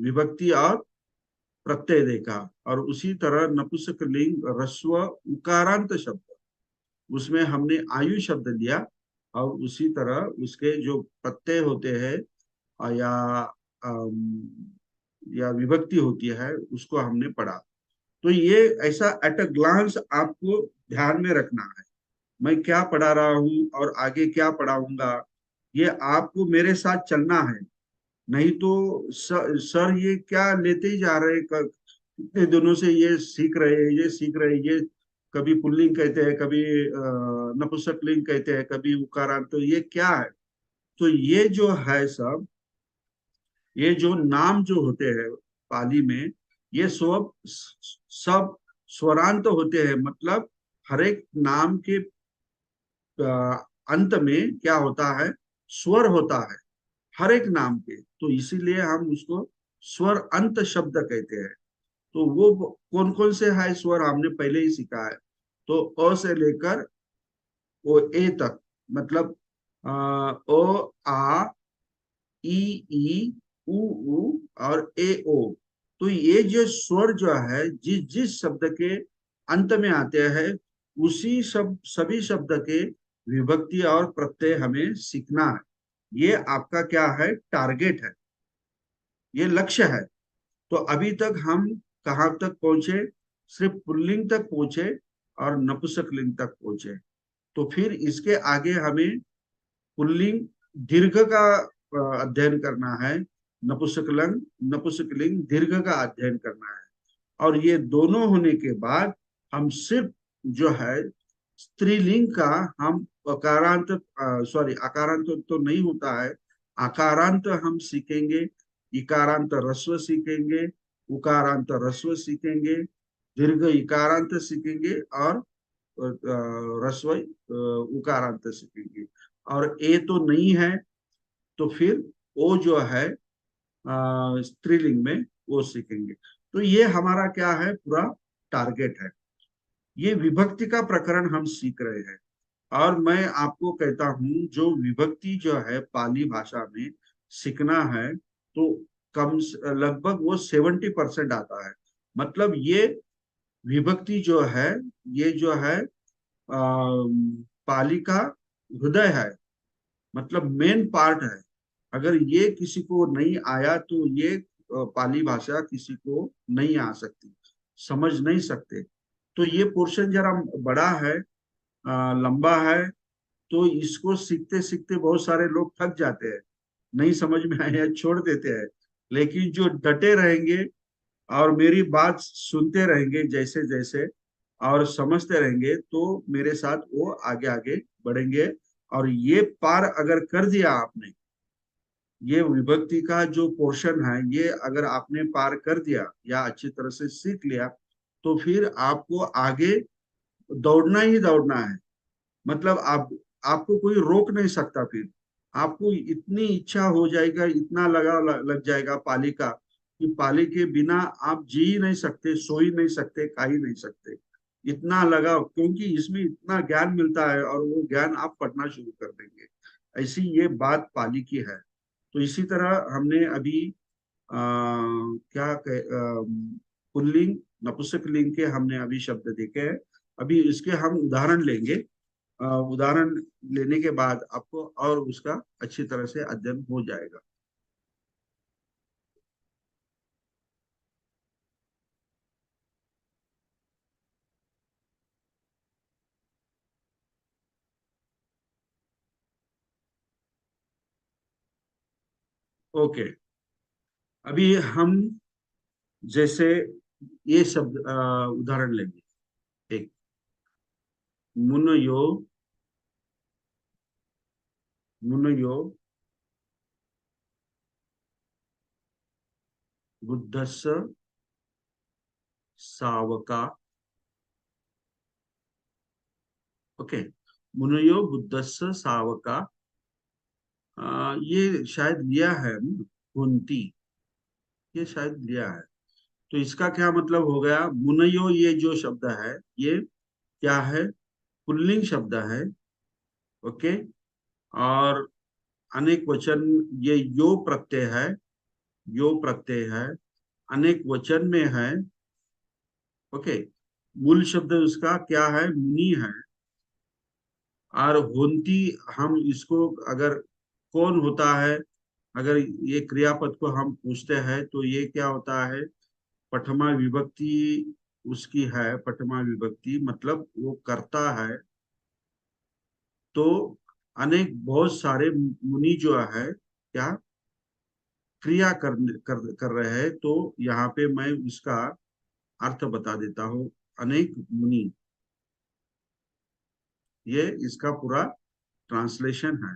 विभक्ति और प्रत्यय देखा। और उसी तरह नपुंसक लिंग ह्रस्व उकारांत शब्द, उसमें हमने आयु शब्द लिया, और उसी तरह उसके जो प्रत्यय होते हैं या या विभक्ति होती है उसको हमने पढ़ा। तो ये ऐसा एट अ ग्लांस आपको ध्यान में रखना है, मैं क्या पढ़ा रहा हूँ और आगे क्या पढ़ाऊंगा, ये आपको मेरे साथ चलना है। नहीं तो सर ये क्या लेते ही जा रहे, कितने दिनों से ये सीख रहे हैं, ये सीख रहे हैं, ये कभी पुल्लिंग कहते हैं, कभी नपुंसकलिंग कहते हैं, कभी उकारांत, तो ये क्या है। तो ये जो है सब, ये जो नाम जो होते हैं पाली में, ये सब स्वरांत होते हैं। मतलब हर एक नाम के अंत में क्या होता है, स्वर होता है हर एक नाम के, तो इसीलिए हम उसको स्वर अंत शब्द कहते हैं। तो वो कौन कौन से है स्वर हमने पहले ही सीखा है। तो अ से लेकर ओ ए तक, मतलब ओ आ ई ई उ उ और ए ओ। तो ये जो स्वर जो है जिस जिस शब्द के अंत में आते हैं, उसी सभी शब्द के विभक्ति और प्रत्यय हमें सीखना है। ये आपका क्या है, टारगेट है, ये लक्ष्य है। तो अभी तक हम कहाँ तक पहुंचे, सिर्फ पुल्लिंग तक पहुंचे और नपुंसकलिंग तक पहुंचे। तो फिर इसके आगे हमें पुल्लिंग दीर्घ का अध्ययन करना है, नपुंसकलिंग दीर्घ का अध्ययन करना है। और ये दोनों होने के बाद हम सिर्फ जो है स्त्रीलिंग का हम अकारांत, सॉरी अकारांत तो नहीं होता है, आकारांत हम सीखेंगे, इकारांत रस्व सीखेंगे, उकारांत रस्व सीखेंगे, दीर्घ इकारांत सीखेंगे और रस्व उकारांत सीखेंगे। और ए तो नहीं है, तो फिर ओ जो है स्त्रीलिंग में वो सीखेंगे। तो ये हमारा क्या है, पूरा टारगेट है। ये विभक्ति का प्रकरण हम सीख रहे हैं। और मैं आपको कहता हूं, जो विभक्ति जो है पाली भाषा में सीखना है, तो लगभग वो 70% आता है। मतलब ये विभक्ति जो है, ये जो है पाली का हृदय है, मतलब मेन पार्ट है। अगर ये किसी को नहीं आया तो ये पाली भाषा किसी को नहीं आ सकती, समझ नहीं सकते। तो ये पोर्शन जरा बड़ा है, लंबा है, तो इसको सीखते सीखते बहुत सारे लोग थक जाते हैं, नहीं समझ में आया छोड़ देते हैं। लेकिन जो डटे रहेंगे और मेरी बात सुनते रहेंगे जैसे जैसे, और समझते रहेंगे, तो मेरे साथ वो आगे आगे बढ़ेंगे। और ये पार अगर कर दिया आपने, ये विभक्ति का जो पोर्शन है, ये अगर आपने पार कर दिया या अच्छी तरह से सीख लिया, तो फिर आपको आगे दौड़ना ही दौड़ना है। मतलब आपको कोई रोक नहीं सकता। फिर आपको इतनी इच्छा हो जाएगा, इतना लग जाएगा पाली का, कि पाली के बिना आप जी ही नहीं सकते, सो ही नहीं सकते, खा ही नहीं सकते, इतना लगा, क्योंकि इसमें इतना ज्ञान मिलता है और वो ज्ञान आप पढ़ना शुरू कर देंगे। ऐसी ये बात पाली की है। तो इसी तरह हमने अभी क्या पुल्लिंग नपुंसकलिंग के हमने अभी शब्द देखे हैं। अभी इसके हम उदाहरण लेंगे। उदाहरण लेने के बाद आपको और उसका अच्छी तरह से अध्ययन हो जाएगा। ओके, अभी हम जैसे ये शब्द उदाहरण लेंगे। एक, मुनयो, मुनयो बुद्धस्स सावका। ओके, मुनयो बुद्धस्स सावका। ये शायद लिया है कुंती, ये शायद लिया है। तो इसका क्या मतलब हो गया, मुनयो ये जो शब्द है, ये क्या है, पुल्लिंग शब्द है। ओके, और अनेक वचन, ये यो प्रत्यय है, यो प्रत्यय है, अनेक वचन में है। ओके, मूल शब्द उसका क्या है, मुनि है। और होंती, हम इसको अगर कौन होता है, अगर ये क्रियापद को हम पूछते हैं तो ये क्या होता है, प्रथमा विभक्ति उसकी है पठमा विभक्ति, मतलब वो करता है। तो अनेक बहुत सारे मुनि जो है क्या क्रिया कर रहे हैं। तो यहाँ पे मैं इसका अर्थ बता देता हूँ। अनेक मुनि, ये इसका पूरा ट्रांसलेशन है।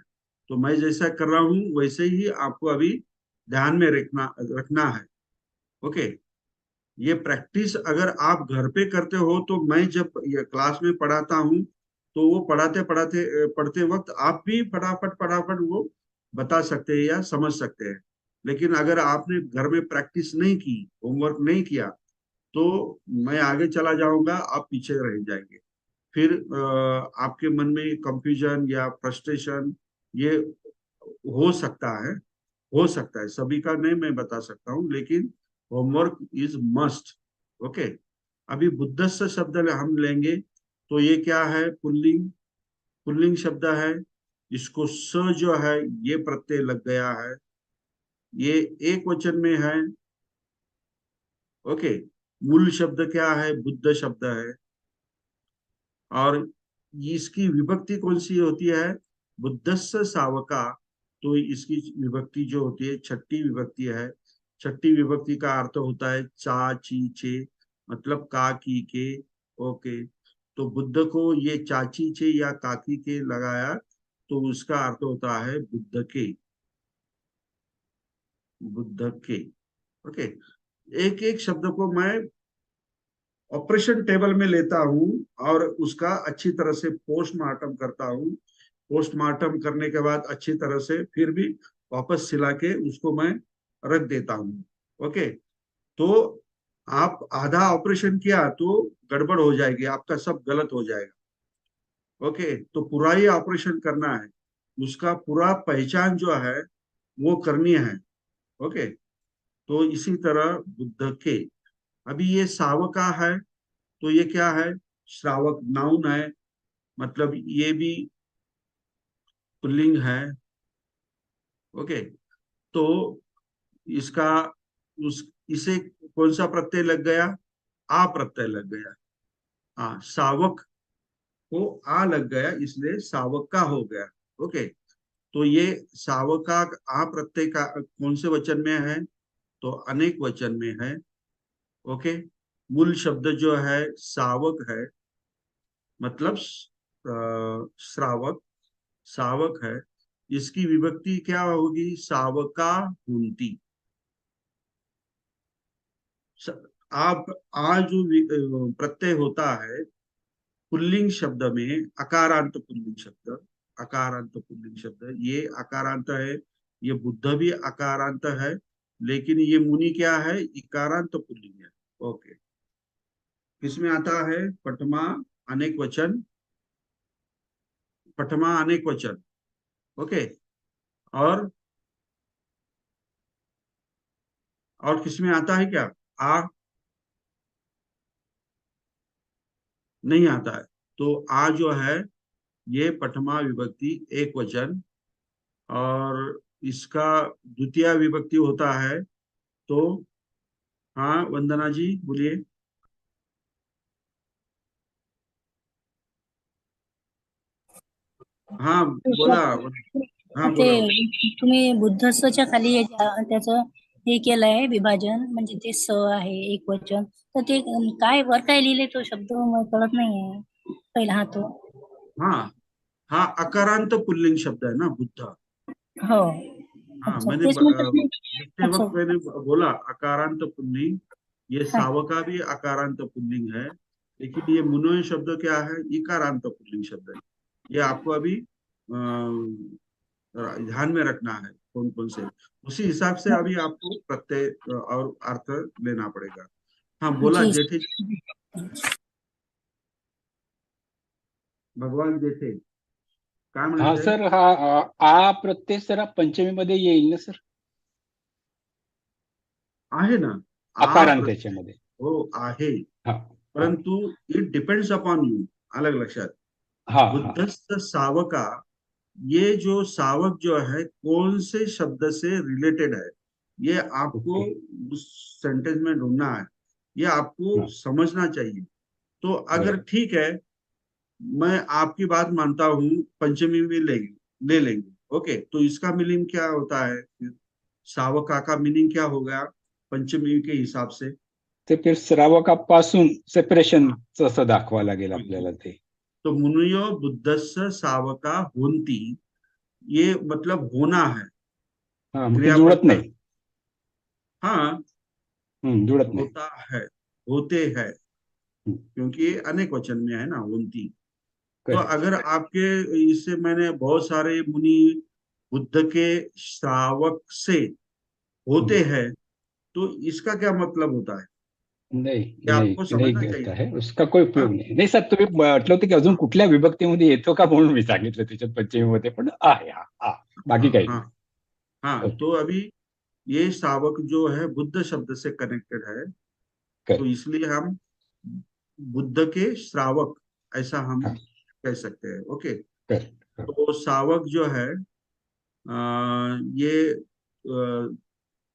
तो मैं जैसा कर रहा हूँ वैसे ही आपको अभी ध्यान में रखना रखना है। ओके। ये प्रैक्टिस अगर आप घर पे करते हो तो मैं जब ये क्लास में पढ़ाता हूँ तो वो पढ़ाते पढ़ाते पढ़ते वक्त आप भी फटाफट फटाफट वो बता सकते हैं या समझ सकते हैं। लेकिन अगर आपने घर में प्रैक्टिस नहीं की, होमवर्क नहीं किया, तो मैं आगे चला जाऊंगा, आप पीछे रह जाएंगे। फिर आपके मन में कंफ्यूजन या फ्रस्ट्रेशन ये हो सकता है, सभी का नहीं मैं बता सकता हूँ, लेकिन होमवर्क इज मस्ट। ओके। अभी बुद्धस्थ शब्द हम लेंगे तो ये क्या है, पुल्लिंग, पुल्लिंग शब्द है। इसको स जो है ये प्रत्यय लग गया है, ये एक वचन में है। ओके। मूल शब्द क्या है, बुद्ध शब्द है। और इसकी विभक्ति कौन सी होती है, बुद्धस्स सावका। तो इसकी विभक्ति जो होती है छठी विभक्ति है। छठी विभक्ति का अर्थ होता है चा ची चे, मतलब का की के। ओके। तो बुद्ध को ये चाची चे या काकी के लगाया तो उसका अर्थ होता है बुद्ध के, बुद्ध के। ओके। एक एक शब्द को मैं ऑपरेशन टेबल में लेता हूँ और उसका अच्छी तरह से पोस्टमार्टम करता हूँ। पोस्टमार्टम करने के बाद अच्छी तरह से फिर भी वापस सिला के उसको मैं रख देता हूँ। ओके। तो आप आधा ऑपरेशन किया तो गड़बड़ हो जाएगी, आपका सब गलत हो जाएगा। ओके। तो पूरा ही ऑपरेशन करना है, उसका पूरा पहचान जो है वो करनी है। ओके। तो इसी तरह बुद्ध के, अभी ये सावका है तो ये क्या है, श्रावक नाउन है, मतलब ये भी पुल्लिंग है। ओके। तो इसका उस इसे कौन सा प्रत्यय लग गया, आ प्रत्यय लग गया। हाँ, सावक को आ लग गया इसलिए सावक का हो गया। ओके। तो ये सावका आ प्रत्यय का कौन से वचन में है, तो अनेक वचन में है। ओके। मूल शब्द जो है सावक है, मतलब श्रावक, सावक है। इसकी विभक्ति क्या होगी, सावका हुंती। आप आ जो प्रत्यय होता है पुल्लिंग शब्द में, अकारांत पुल्लिंग शब्द, अकारांत पुल्लिंग शब्द, ये अकारांत है। ये बुद्ध भी अकारांत है, लेकिन ये मुनि क्या है, इकारांत पुल्लिंग है। ओके। किसमें आता है, पठमा अनेक वचन, पठमा अनेक वचन। ओके। और किसमें आता है क्या, आ नहीं आता है। तो आ जो है ये पठमा विभक्ति एक वचन, और इसका द्वितीय विभक्ति होता है। तो हाँ वंदना जी बोलिए। हाँ बोला। हाँ ते बोला। तुम्ही बुद्धस्वच्या खाली त्याचं हे केलंय विभाजन, म्हणजे ते स आहे एक वचन, तर ते काय वर काय लिहिले तो शब्द मला कळत नाहीये पहिला हा तो. हाँ हाँ, अकारांत पुल्लिंग शब्द है ना बुद्ध। हो. हाँ अच्छा मैंने तेच म्हणतात मी. लिखते अच्छा. वक्त मैंने बोला अकारांत पुल्लिंग, ये हा. सावका भी अकारांत पुल्लिंग है, लेकिन ये मुनोय शब्द क्या है, इकारांत पुल्लिंग शब्द है। ये आपको अभी ध्यान में रखना है कौन कौन से, उसी हिसाब से अभी आपको प्रत्यय और अर्थ लेना पड़ेगा। हाँ बोला जी. जेठे, भगवान जेठे काय हा म्हणते, सर, हा आ प्रत्यय सर पंचमी मध्ये येईल ना सर, आहे ना, आ अकारांत प्रत्यय त्याच्यामध्ये. हो आहे, हा हा परंतु इट डिपेंड्स अपॉन यू। अलग लक्षात, हा हा बुद्धस्थ सावका, ये जो सावक जो है कौन से शब्द से रिलेटेड है, ये आपको ओके उस सेंटेंस में ढूंढना है। ये आपको हाँ, समझना चाहिए। तो अगर बरोबर. ठीक है, मैं आपकी बात मानता हूँ, पंचमी में ले लेंगे। ओके, तो इसका मीनिंग क्या होता है फिर? सावका का मीनिंग क्या हो गया पंचमी के हिसाब से? ते फिर श्रावकापासून सेपरेशन असं दाखवा लागेल आपल्याला ते. तो मुनियो बुद्धस्स सावका होन्ति, ये मतलब होना है, हा, मग ते क्रियापद जुळत का। नाही. हाँ, जुळत नाही. होता है, होते हैं, क्योंकि ये अनेक वचन में है ना, होन्ति। तो करेक्ट. अगर आपके, इससे मैंने बहुत सारे मुनि बुद्ध के श्रावक से होते हैं, तो इसका क्या मतलब होता है? नाही, ये नाही, आपको नाही समझना होत चाहिए। आहे. उसका कोई हाँ उपयोग नाही. नाही सर, तुम्ही म्हटलं होतं की अजून कुठल्या विभक्तीमध्ये येतो का म्हणून मी सांगितलं त्याच्यात पंचमीमध्ये, पण आहे हा. हा, बाकी हाँ काही हाँ नाही. हाँ, ओके. तो अभी ये शावक जो है बुद्ध शब्द से कनेक्टेड है, तो करेक्ट. इसलिए हम बुद्ध के श्रावक, ऐसा हम हा, कह सकते हैं। Okay, correct. तो शावक जो है, ये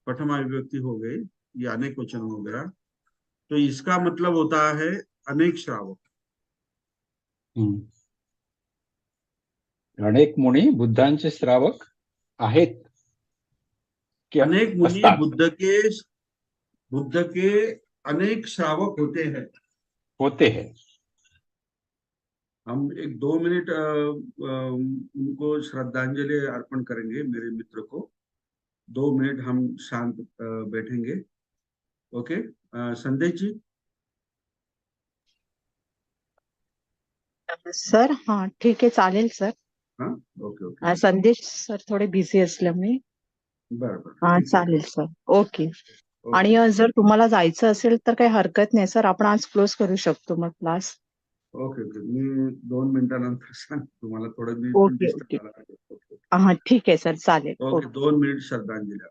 प्रथमा विभक्ति हो गई, ये अनेक वचन हो गया, तो इसका मतलब होता है अनेक श्रावक। अनेक मुनी बुद्धांचे श्रावक आहेत की अनेक मुनि असतात. बुद्ध के अनेक श्रावक होते हैं। होते हैं. हम एक 2 मिनट उनको श्रद्धांजलि अर्पण करेंगे, मेरे मित्र को। 2 मिनट हम शांत बैठेंगे। ओके, संदेश जी। सर हां ठीक आहे चालेल सर. हाँ, ओके ओके, संदेश सर थोडे बिझी असल्यामुळे बराबर, हां ठीक है, चालेल सर. ओके. आणि ओके जर तुम्हाला जायचं असेल तर काही हरकत नाही सर, आपण आज क्लोज करू शकतो मग क्लास. ओके ओके, मी 2 मिनिटानंतर सांग तुम्हाला, थोडं मी पण ओके ओके. डिस्टर्ब झाला. ओके हां ठीक आहे सर चालेल. Okay, okay. 2 मिनिट श्रद्धांजलि।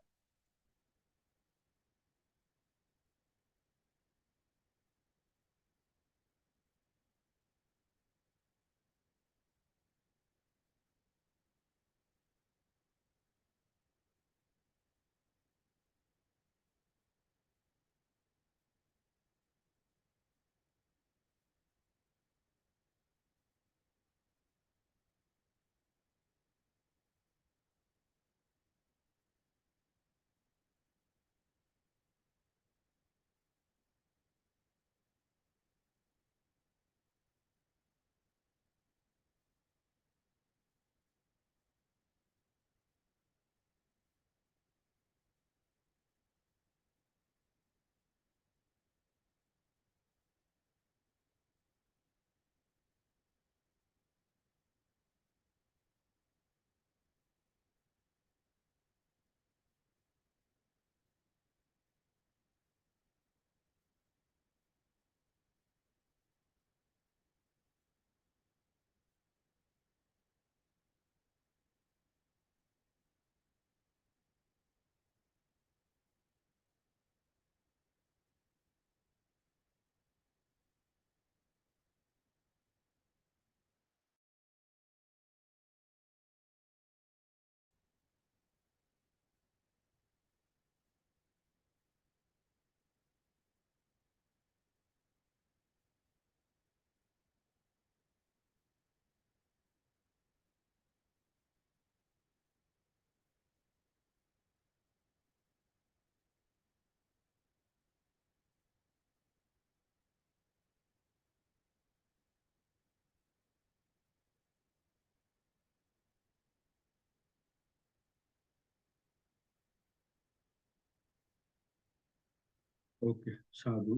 ओके, साधु।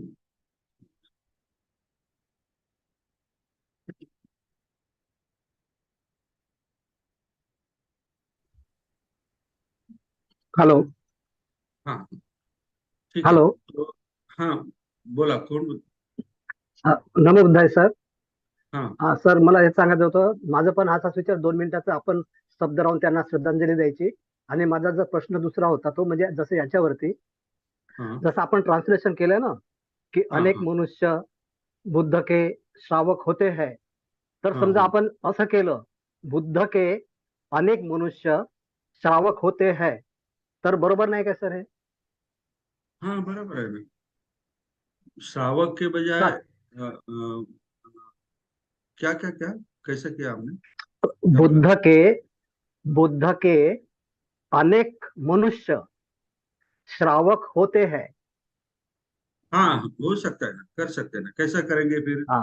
हॅलो. हाँ, ठीक है, हॅलो. तो हाँ, बोला, कौन नमो बुद्धाय सर. हाँ सर मला हे सांगायचं होतं, माझं पण असाच विचार 2 मिनिटाचा आपण शब्द राहून त्यांना श्रद्धांजली द्यायची. आणि माझा जो प्रश्न दुसरा होता तो म्हणजे जसं याच्यावरती, हाँ जसं आपण ट्रान्सलेशन केलं ना की हाँ अनेक हाँ मनुष्य बुद्ध के श्रावक होते हैं, तर हाँ समजा हाँ आपण असं केलं, बुद्ध के अनेक मनुष्य श्रावक होते हैं, तर बरोबर नाही का सर हे? हाँ, बराबर है ना। श्रावक के बजाय सर क्या क्या क्या कैसे किया आपने, क्या बोला? बुद्ध के बुद्ध के अनेक मनुष्य श्रावक होते हैं। हाँ हो सकता है ना, कर सकते हैं ना, कैसा करेंगे फिर? हा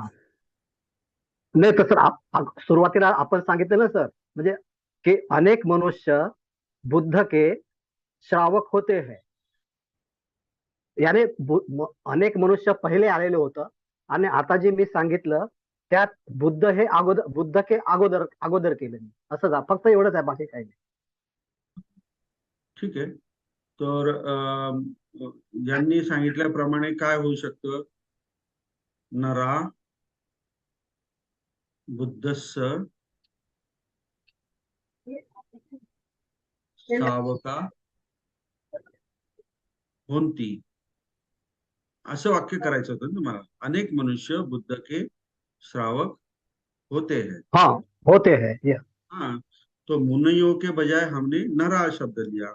नाही तर सर सुरुवातीला आपण सांगितलं ना सर, म्हणजे की अनेक मनुष्य बुद्ध के श्रावक होते हैं, याने अनेक मनुष्य पहिले आलेले होतं आणि आता जे मी सांगितलं त्यात बुद्ध के अगोदर अगोदर केलं मी, असं फक्त एवढंच आहे, बाकी काही नाही. ठीक आहे. तर यांनी सांगितल्याप्रमाणे काय होऊ शकतं? नरा बुद्धस्य श्रावका होती, असं वाक्य करायचं होतं ना तुम्हाला. अनेक मनुष्य बुद्ध के श्रावक होते हैं. हाँ होते हैं ये. हाँ, तो मुनियों के बजाय हमने नरा शब्द लिया.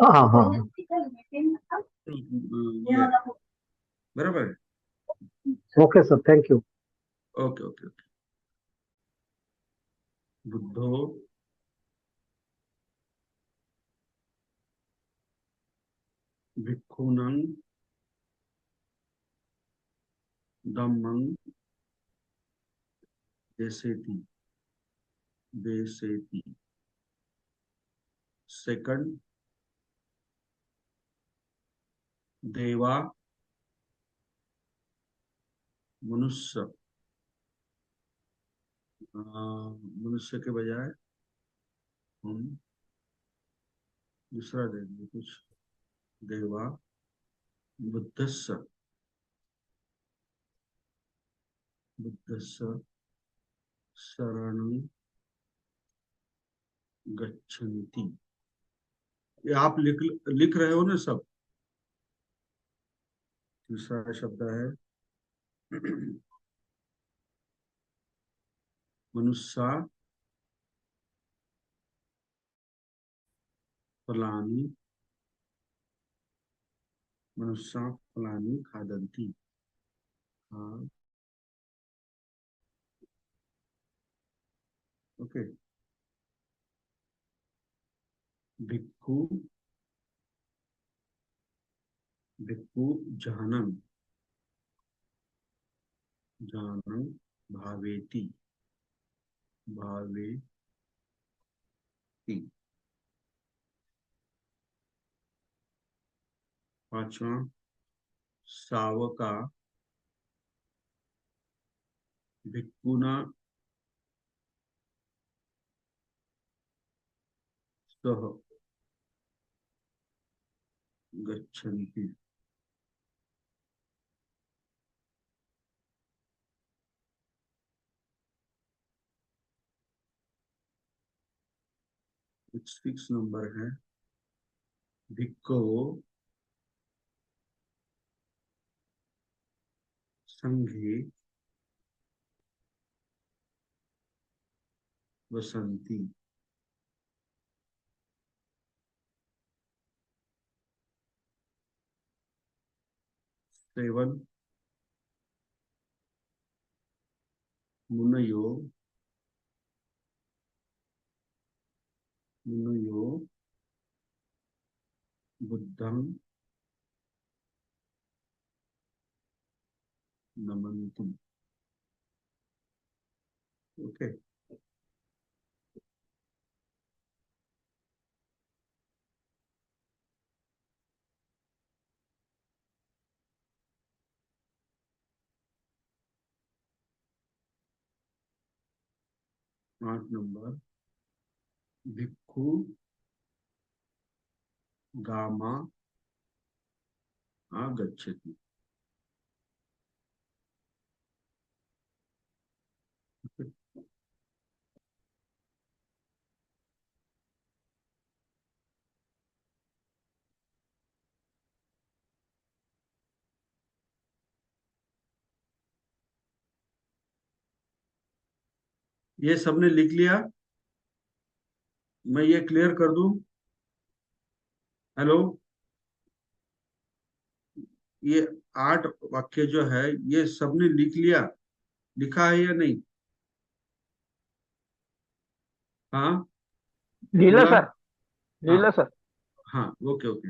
हाँ हाँ हाँ. ये बरोबर है. Okay sir, thank you. Okay okay okay. बुद्धो भिक्खूनं धम्मं देसेति देसेति. सेकंड, देवा मनुष्य, मनुष्य के बजाय हम दूसरा देंगे कुछ. देवा बुद्धस्य बुद्धस्य शरणं गच्छन्ति. ये आप लिख रहे हो ना सब. तीसरा शब्द है मनुष्य फलानी, मनुष्य फलानी खादन्ति. हाँ ओके. भिक्खु भिक्खु जानम जानम भावेति भावेति. पांचवा, सावका भिक्खुना सह गच्छन्ति. सिक्स नंबर है भिक्खो संघे वसंती. सेवन, मुनयो मुनयो बुद्धं नमन्ति. ओके. आठ नंबर भिक्खु गामा आगच्छति. ये सबने लिख लिया? मैं ये क्लियर कर दूं? हेलो, ये 8 वाक्य जो है ये सबने लिखा है या नहीं? हाँ लीला बोला। सर, हाँ लीला सर। हाँ, okay okay.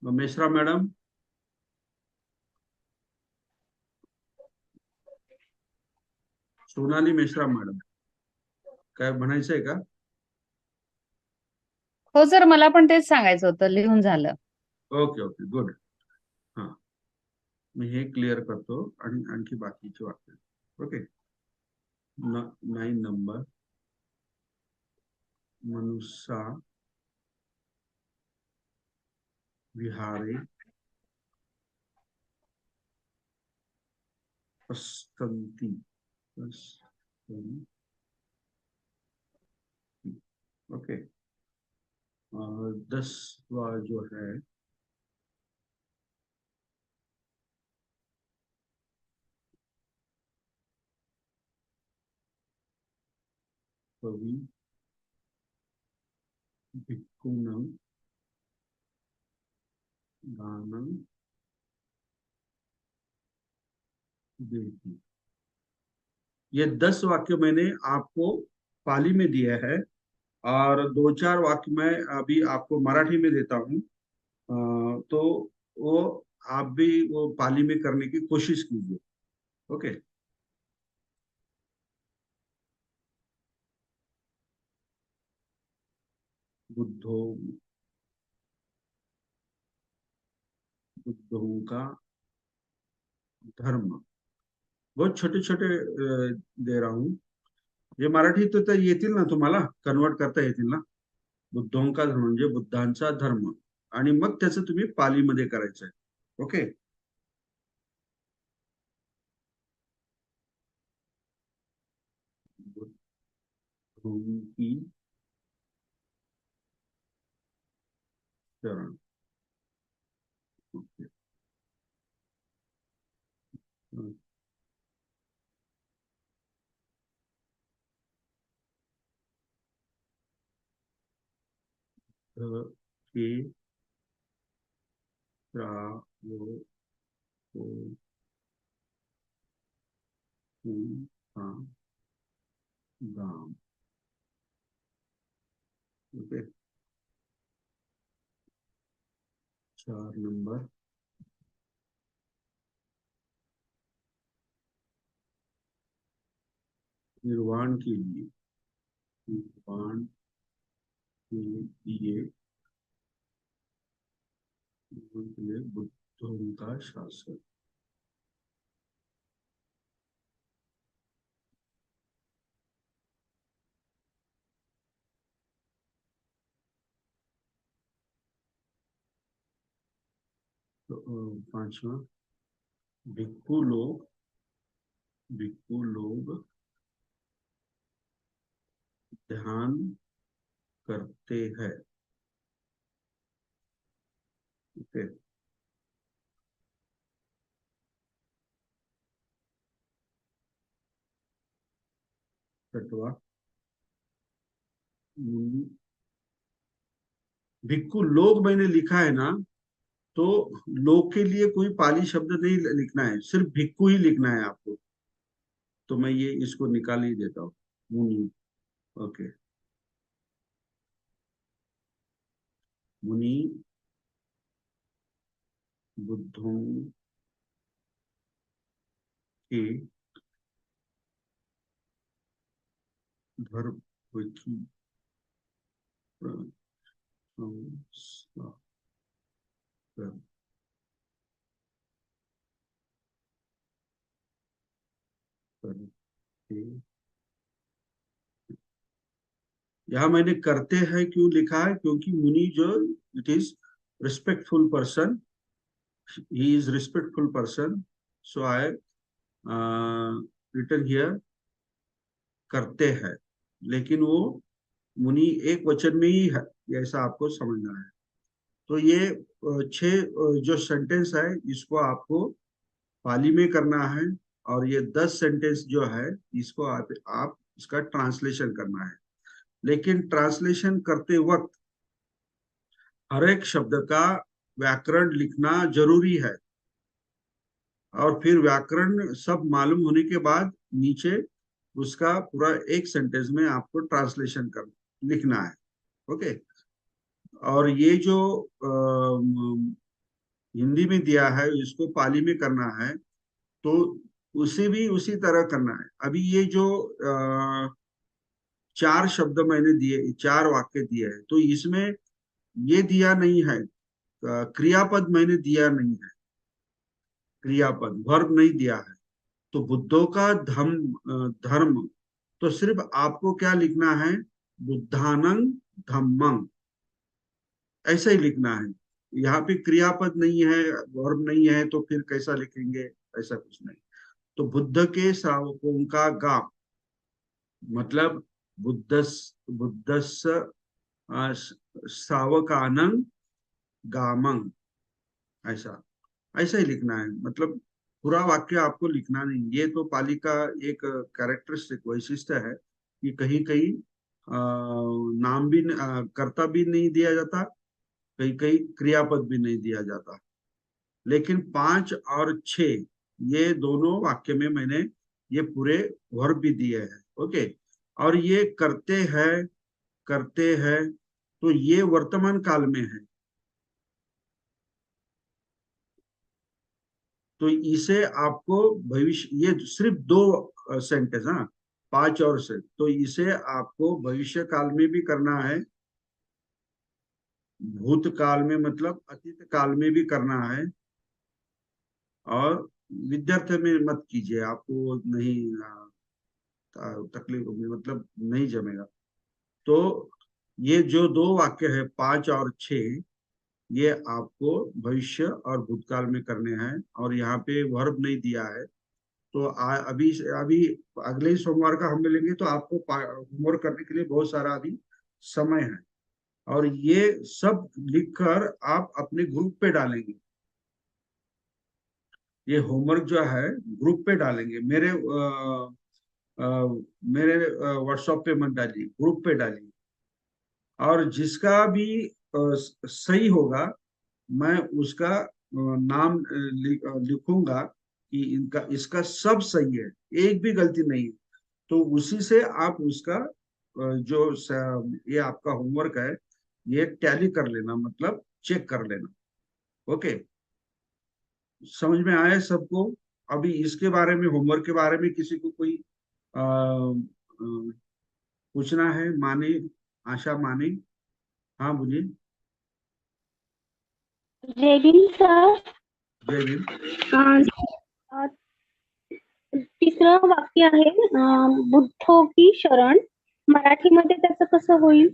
Mishra madam, Sonali Mishra madam, काय म्हणायचंय का? हो सर, मला पण तेच सांगायचं होतं, लिहून झालं. Okay okay, good. हाँ, मी हे क्लिअर करतो आणि आणखी बाकीचे वाक्य. ओके. 9 नंबर, मनुष्या विहारे पश्यन्ति। ओके। और 10वां जो है कवि भिक्खूनं दानं देति। ये 10 वाक्य मैंने आपको पाली में दिया है और 2-4 वाक्य मैं अभी आपको मराठी में देता हूँ। तो वो आप भी वो पाली में करने की कोशिश कीजिए। ओके। बुद्धों का धर्म, बहुत छोटे छोटे दे रहा हूँ। हे मराठी तर येतील ना तुम्हाला, कन्वर्ट करता येतील ना? बुद्धोंका धर्म म्हणजे बुद्धांचा धर्म, आणि मग त्याचं तुम्ही पालीमध्ये करायचंय. ओके. बुद्धों की शरण. ओके. के दाम. ओके. 4 नंबर, निर्वाण के लिए, निर्वाण के लिए बुद्धों का शासन. तो 5वां, भिक्खु लोग ध्यान करते हैं. ओके. छठवा, भिक्खु लोग मैंने लिखा है ना, तो लोग के लिए कोई पाली शब्द नहीं लिखना है, सिर्फ भिक्खु ही लिखना है आपको. तो मैं ये इसको निकाल ही देता हूँ, मुनि. ओके. मुनि बुद्धों के धर्म की प्रशंसा करते. यहाँ मैंने करते हैं क्यों लिखा है? क्योंकि मुनि जो, it is respectful person, he is respectful person, so I written here करते हैं, लेकिन वो मुनि एक वचन में ही है, ऐसा आपको समझना है. तो ये 6 जो सेंटेंस है इसको आपको पाली में करना है, और ये 10 सेंटेंस जो है इसको आप इसका ट्रांसलेशन करना है. लेकिन ट्रांसलेशन करते वक्त हर एक शब्द का व्याकरण लिखना जरूरी है. और फिर व्याकरण सब मालूम होने के बाद नीचे उसका पूरा एक सेंटेंस में आपको ट्रांसलेशन कर लिखना है। ओके। और ये जो हिंदी में दिया है इसको पाली में करना है, तो उसे भी उसी तरह करना है। अभी ये जो 4 शब्द मैंने दिए, 4 वाक्य दिए हैं, तो इसमें ये दिया नहीं है, क्रियापद मैंने दिया नहीं है, क्रियापद वर्ब नहीं दिया है। तो बुद्धों का धर्म, तो सिर्फ आपको क्या लिखना है, बुद्धानं धम्मं, ऐसा ही लिखना है। यहाँ पे क्रियापद नहीं है, वर्ब नहीं है, तो फिर कैसा लिखेंगे, ऐसा कुछ नहीं। तो बुद्ध के श्रावकों का गाम, मतलब बुद्धस्य श्रावकानं गामं, ऐसा ऐसा ही लिखना है। मतलब पूरा वाक्य आपको लिखना नहीं। ये तो पाली का एक कैरेक्टरिस्टिक वैशिष्ट्य है कि कहीं कहीं नाम भी कर्ता भी नहीं दिया जाता, कहीं कहीं क्रियापद भी नहीं दिया जाता। लेकिन 5 और 6 ये दोनों वाक्य में मैंने ये पूरे वर्ब भी दिए हैं। ओके। और ये करते हैं, तो ये वर्तमान काल में है, तो इसे आपको भविष्य, ये सिर्फ 2 सेंटेंस, हाँ, 5 और से, तो इसे आपको भविष्य काल में भी करना है, भूतकाल में मतलब अतीत काल में भी करना है। और विद्यार्थी में मत कीजिए, आपको नहीं तकलीफ होगी, मतलब नहीं जमेगा। तो ये जो 2 वाक्य है 5 और 6, ये आपको भविष्य और भूतकाल में करने हैं, और यहाँ पे वर्ब नहीं दिया है। तो अभी अभी अगले ही सोमवार का हम मिलेंगे, तो आपको होमवर्क करने के लिए बहुत सारा अभी समय है, और ये सब लिखकर आप अपने ग्रुप पे डालेंगे। ये होमवर्क जो है ग्रुप पे डालेंगे, मेरे व्हाट्सएप पे मत डालिए, ग्रुप पे डालिए। और जिसका भी सही होगा, मैं उसका नाम लिखूंगा कि इनका इसका सब सही है, एक भी गलती नहीं है। तो उसी से आप उसका जो ये आपका होमवर्क है, ये टैली कर लेना, मतलब चेक कर लेना। ओके, समझ में आया सबको? अभी इसके बारे में, होमवर्क के बारे में किसी को कोई पूछना है? माने, आशा माने, हाँ बोलिए। जय भीम सर. जय भीम। तिसरं वाक्य आहे बुद्धो की शरण. मराठीमध्ये त्याचं कसं होईल?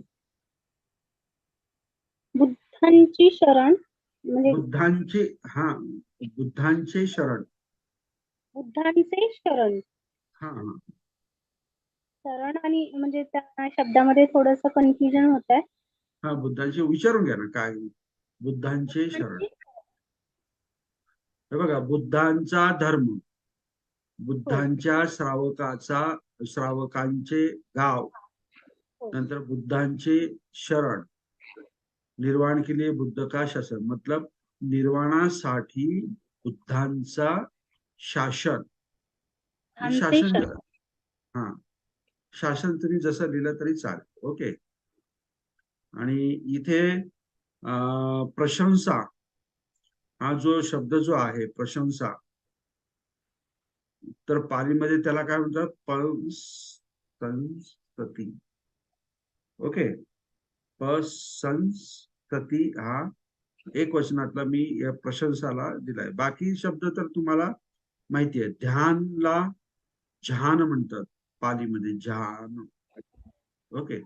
बुद्धांची शरण म्हणजे बुद्धांचे, हा, बुद्धांचे शरण, बुद्धांचे शरण. हा हा शरण आणि म्हणजे त्या शब्दामध्ये थोडंसं कन्फ्युजन होत आहे. हा, बुद्धांचे विचारून घ्या ना काय, बुद्धांचे शरण. हे बघा, बुद्धांचा धर्म, बुद्धांच्या श्रावकांचे गाव, नंतर बुद्धांचे शरण, निर्वाण के लिए बुद्ध का शासन, मतलब निर्वाणासाठी बुद्धांचा शासन. शासन, हा, शासन तुम्ही जसं लिहिलं तरी चालेल. ओके. आणि इथे प्रशंसा, हा जो शब्द जो आहे प्रशंसा, तर पालीमध्ये त्याला काय म्हणतात, पसंस्कृती. ओके, पसंस्कृती हा एक वचनातला मी या प्रशंसाला दिलाय. बाकी शब्द तर तुम्हाला माहिती आहे. ध्यानला ध्यान म्हणतात पालीमध्ये, ध्यान. ओके.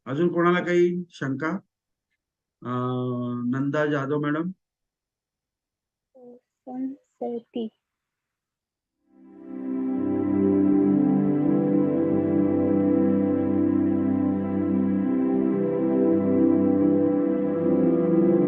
अजून कोणाला काही शंका? नंदा जाधव मॅडम. संस्कृती